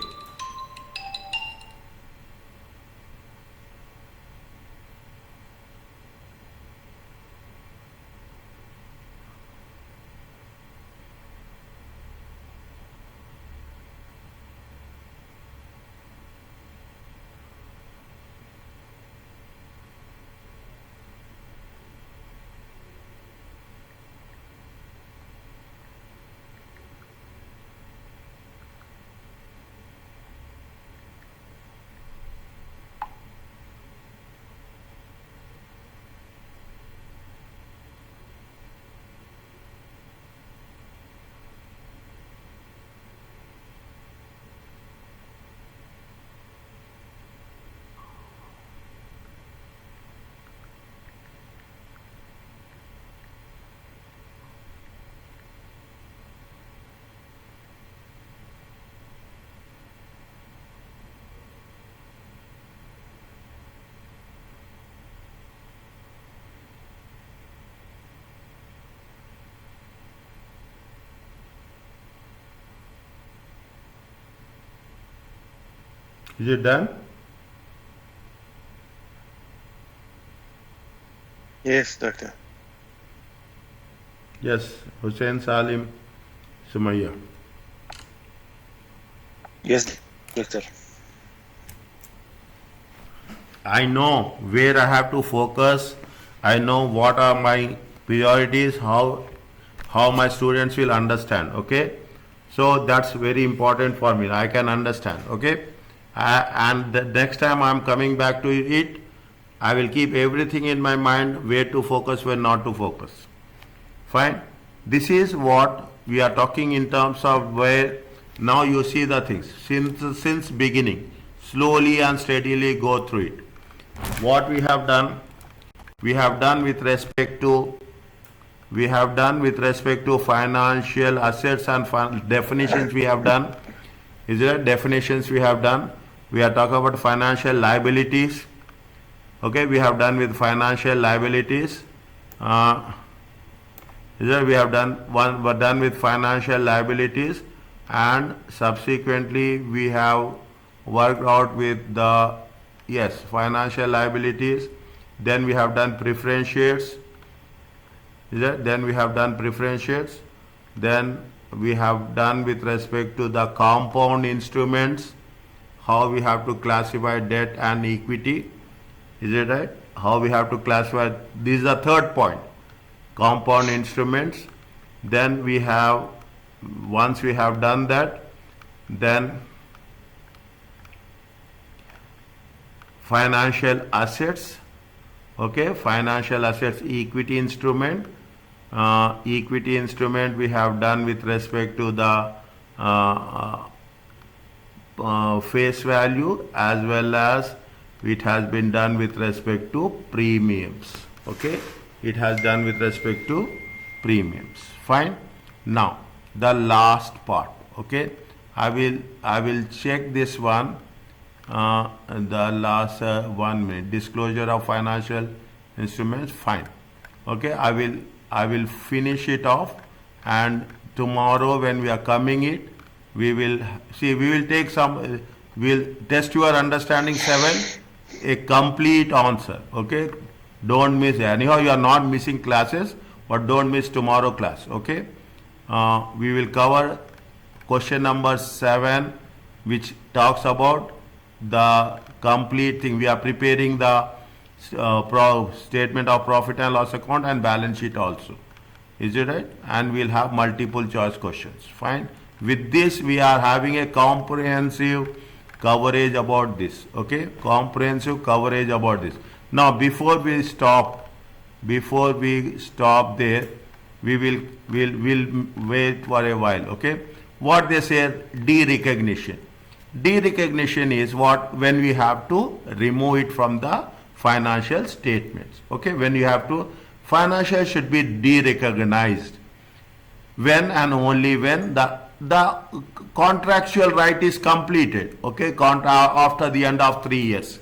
S1: Is it done?
S2: Yes, doctor.
S1: Yes, Hussein Salim Sumaya.
S4: Yes, doctor.
S1: I know where I have to focus. I know what are my priorities, how my students will understand. Okay, so that's very important for me. I can understand. Okay, and the next time I'm coming back to it, I will keep everything in my mind where to focus, where not to focus. Fine. This is what we are talking in terms of where now you see the things since beginning. Slowly and steadily go through it. What we have done with respect to financial assets and definitions we have done. Is there definitions we have done? We are talking about financial liabilities. Okay, we have done with financial liabilities. We have done with financial liabilities, and subsequently we have worked out with the financial liabilities. Then we have done preference shares. Then we have done preference shares. Then we have done with respect to the compound instruments, how we have to classify debt and equity. Is it right? How we have to classify. This is the third point. Compound instruments. Then we have, once we have done that, then financial assets. Okay, financial assets, equity instrument. Equity instrument we have done with respect to the face value, as well as it has been done with respect to premiums. Okay, it has done with respect to premiums. Fine. Now the last part. Okay, I will check this one. The last 1 minute, disclosure of financial instruments. Fine. Okay, I will finish it off, and tomorrow when we are coming it, we will take some, we'll test your understanding 7, a complete answer. Okay, don't miss. Anyhow, you are not missing classes, but don't miss tomorrow class. Okay, we will cover question number 7, which talks about the complete thing. We are preparing the statement of profit and loss account and balance sheet also. Is it right? And we'll have multiple choice questions. Fine. With this, we are having a comprehensive coverage about this. Okay, comprehensive coverage about this. Now, before we stop there, we'll wait for a while. Okay, what they say, derecognition. Derecognition is when we have to remove it from the financial statements. Okay, when you have to, financial should be derecognized when and only when the contractual right is completed. Okay, after the end of 3 years.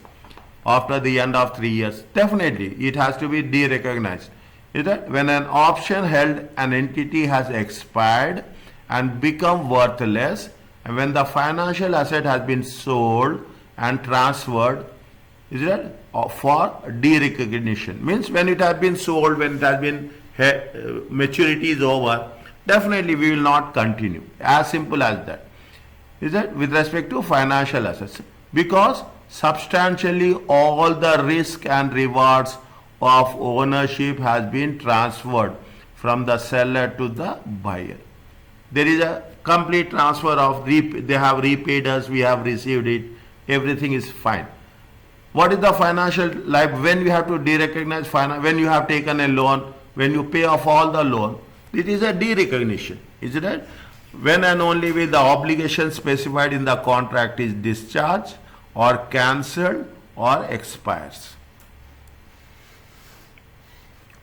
S1: After the end of 3 years, definitely it has to be derecognized. Is that when an option held an entity has expired and become worthless, and when the financial asset has been sold and transferred, is it for derecognition? Means when it has been sold, when it has been maturity is over, definitely we will not continue. As simple as that. Is that with respect to financial assets? Because substantially all the risk and rewards of ownership has been transferred from the seller to the buyer. There is a complete transfer of, they have repaid us, we have received it, everything is fine. What is the financial life? When you have to derecognize, when you have taken a loan, when you pay off all the loan, it is a derecognition. Is it right? When and only when the obligation specified in the contract is discharged or cancelled or expires.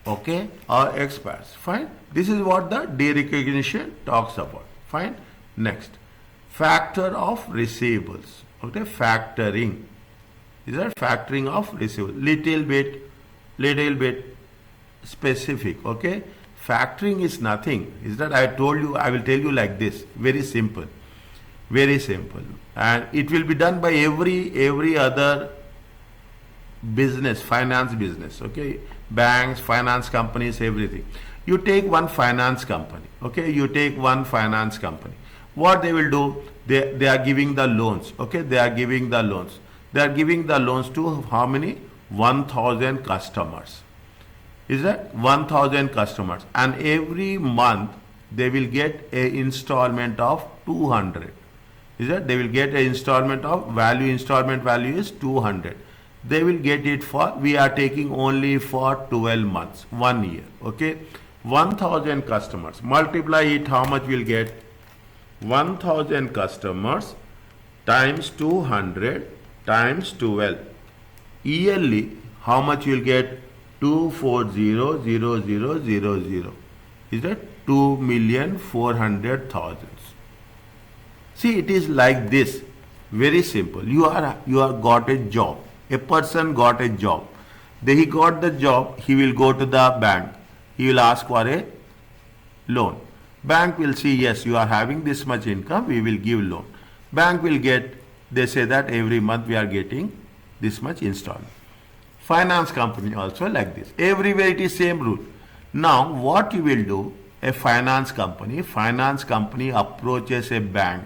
S1: Okay, or expires. Fine. This is what the derecognition talks about. Fine. Next, factor of receivables. Okay, factoring. Is that factoring of receivables? Little bit specific. Okay, factoring is nothing. Is that I told you? I will tell you like this. Very simple. Very simple. And it will be done by every other business, finance business, okay? Banks, finance companies, everything. You take one finance company, okay? You take one finance company. What they will do, they are giving the loans, okay? They are giving the loans. They are giving the loans to how many? 1,000 customers. Is that 1,000 customers? And every month they will get a installment of 200. Is that they will get an installment of value, installment value is 200. They will get it for, we are taking only for 12 months, 1 year, okay? 1,000 customers, multiply it, how much we'll get? 1,000 customers times 200 times 12. Yearly, how much you'll get? 240,000. Is that 2,400,000? See, it is like this. Very simple. You are got a job. A person got a job. Then he got the job. He will go to the bank. He will ask for a loan. Bank will see, yes, you are having this much income. We will give loan. Bank will get. They say that every month we are getting this much installment. Finance company also like this. Everywhere it is same rule. Now what you will do? A finance company approaches a bank.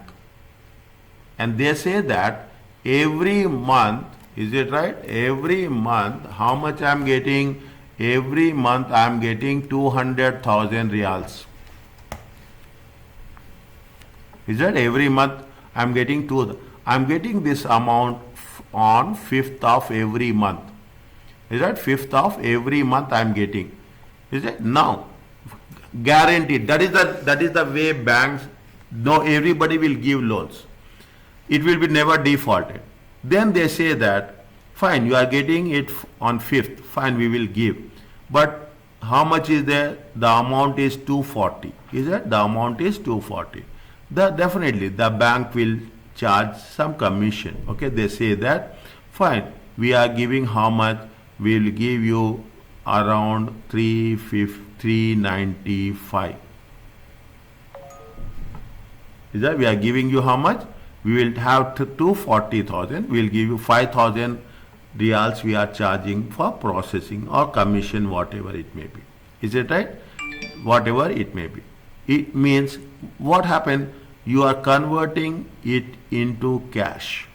S1: And they say that every month, is it right? Every month, how much I am getting? Every month I am getting 200,000 reals. Is that every month I am getting I am getting this amount on 5th of every month. Is that 5th of every month I am getting? Is it? Now, guaranteed. That is the way banks. No, everybody will give loans. It will be never defaulted. Then they say that, fine, you are getting it on 5th, fine, we will give. But how much is there? The amount is 240. Is it? The amount is 240. Definitely the bank will charge some commission. Okay, they say that, fine, we are giving how much? We will give you around 395. Is that? We are giving you how much? We will have 240,000. We will give you 5,000 reals we are charging for processing or commission, whatever it may be. Is it right? Whatever it may be. It means what happened? You are converting it into cash.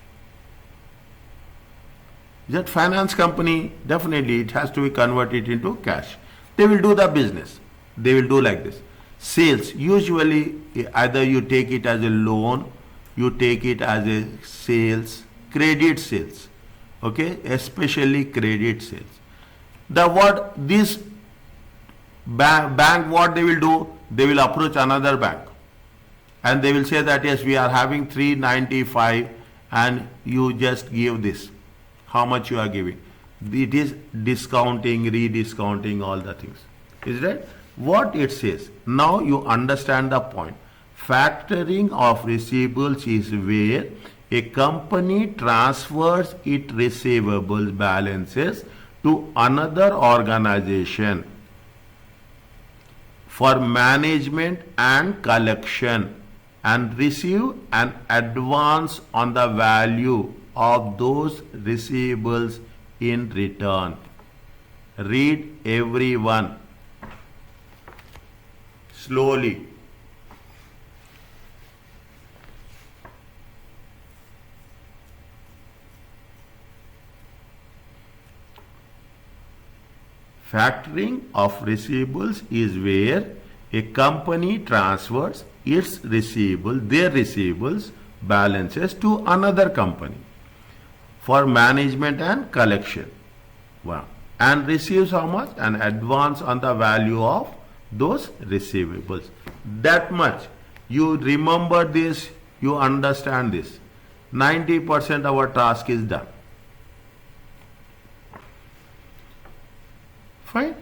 S1: That finance company, definitely it has to be converted into cash. They will do the business. They will do like this. Sales, usually either you take it as a loan, you take it as a sales, credit sales. Okay, especially credit sales. This bank, what they will do? They will approach another bank. And they will say that, yes, we are having 395 and you just give this. How much you are giving? It is discounting, rediscounting, all the things. Is that what it says? Now you understand the point. Factoring of receivables is where a company transfers its receivables balances to another organization for management and collection and receive an advance on the value of those receivables in return. Read everyone slowly. Factoring of receivables is where a company transfers its their receivables balances to another company for management and collection. Wow. And receives how much? An advance on the value of those receivables. That much. You remember this, you understand this. 90% of our task is done. Fine.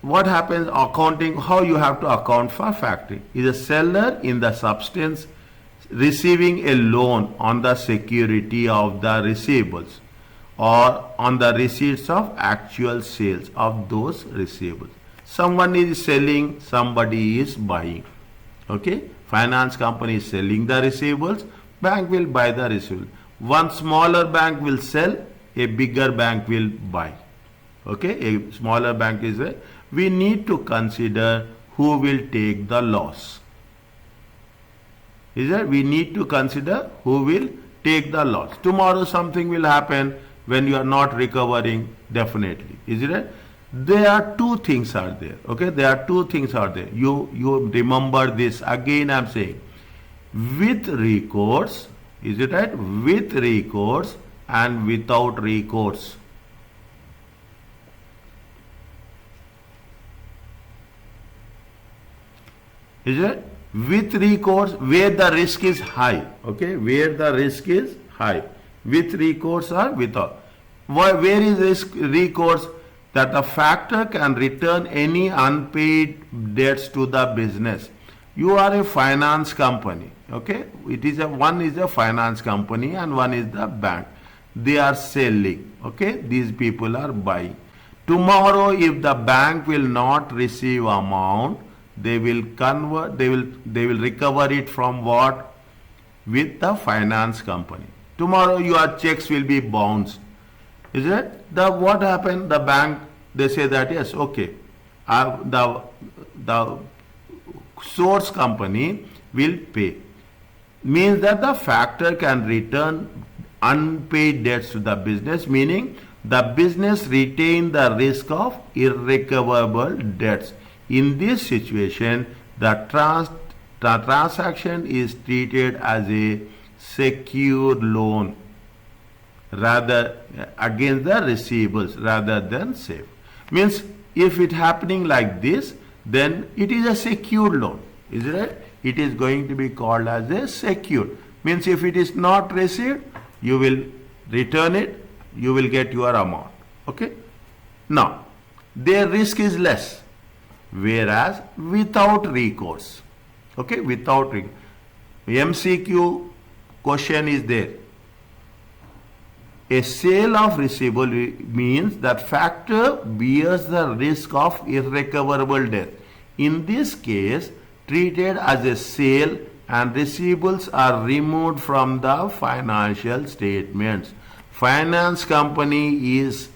S1: What happens accounting, how you have to account for factoring? Is a seller in the substance receiving a loan on the security of the receivables or on the receipts of actual sales of those receivables. Someone is selling, somebody is buying. Okay, Finance company is selling the receivables, bank will buy the receivable. One smaller bank will sell, a bigger bank will buy. Okay, a smaller bank is a, we need to consider who will take the loss. Is that we need to consider who will take the loss. Tomorrow something will happen when you are not recovering, definitely. Is it? There are two things are there. Okay, there are two things are there. You remember this again. I'm saying with recourse. Is it right? With recourse and without recourse. Is it? With recourse where the risk is high. Okay, where the risk is high. With recourse or without. Where is risk recourse? That the factor can return any unpaid debts to the business. You are a finance company. Okay, it is one is a finance company and one is the bank. They are selling. Okay, these people are buying. Tomorrow, if the bank will not receive amount, they will convert. They will recover it from what? With the finance company. Tomorrow, your checks will be bounced. Is it? What happened? The bank, they say that yes, okay. The source company will pay. Means that the factor can return unpaid debts to the business, meaning the business retain the risk of irrecoverable debts. In this situation, the transaction is treated as a secured loan rather against the receivables rather than safe. Means if it happening like this, then it is a secured loan. Is it right? It is going to be called as a secured. Means if it is not received, you will return it, you will get your amount. Okay. Now, their risk is less, whereas without recourse. Okay, without recourse. MCQ question is there. A sale of receivable means that factor bears the risk of irrecoverable debt. In this case, treated as a sale and receivables are removed from the financial statements. Finance company is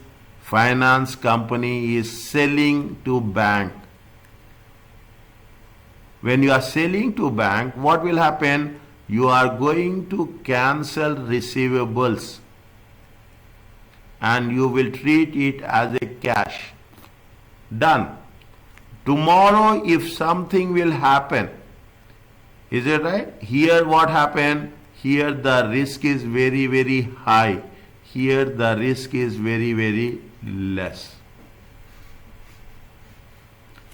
S1: selling to bank. When you are selling to bank, what will happen? You are going to cancel receivables and you will treat it as a cash. Done. Tomorrow if something will happen, is it right? Here what happened? Here the risk is very, very high. Here the risk is very, very less.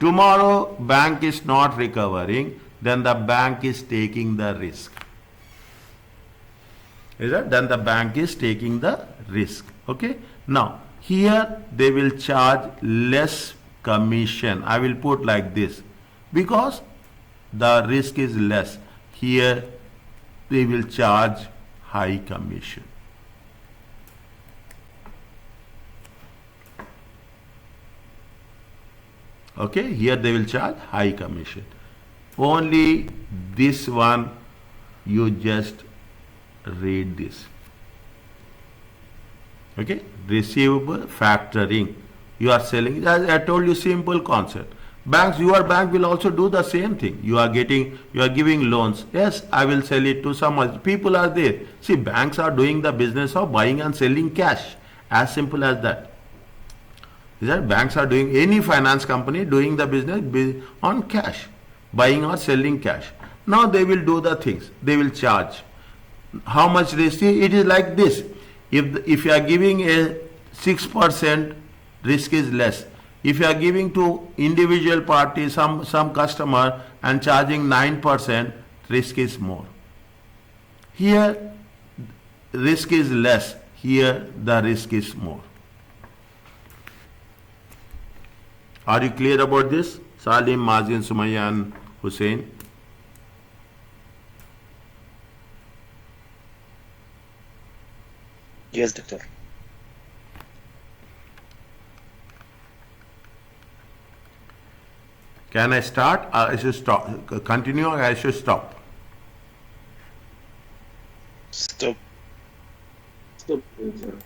S1: Tomorrow bank is not recovering, then the bank is taking the risk. Is that? Then the bank is taking the risk. Okay. Now here they will charge less commission. I will put like this because the risk is less. Here they will charge high commission. Okay, here they will charge high commission. Only this one you just read this. Okay, receivable factoring. You are selling, as I told you, simple concept. Banks, your bank will also do the same thing. You are giving loans. Yes, I will sell it to someone. People are there. See, banks are doing the business of buying and selling cash. As simple as that. Is that banks are doing, any finance company doing the business on cash, buying or selling cash. Now they will do the things. They will charge. How much they see? It is like this. If you are giving a 6%, risk is less. If you are giving to individual party, some customer and charging 9%, risk is more. Here risk is less. Here the risk is more. Are you clear about this? Salim, Mazin, Sumaya and Hussein?
S4: Yes, doctor.
S1: Can I start or I should stop? Continue or I should stop?
S4: Stop.
S3: Stop, sir.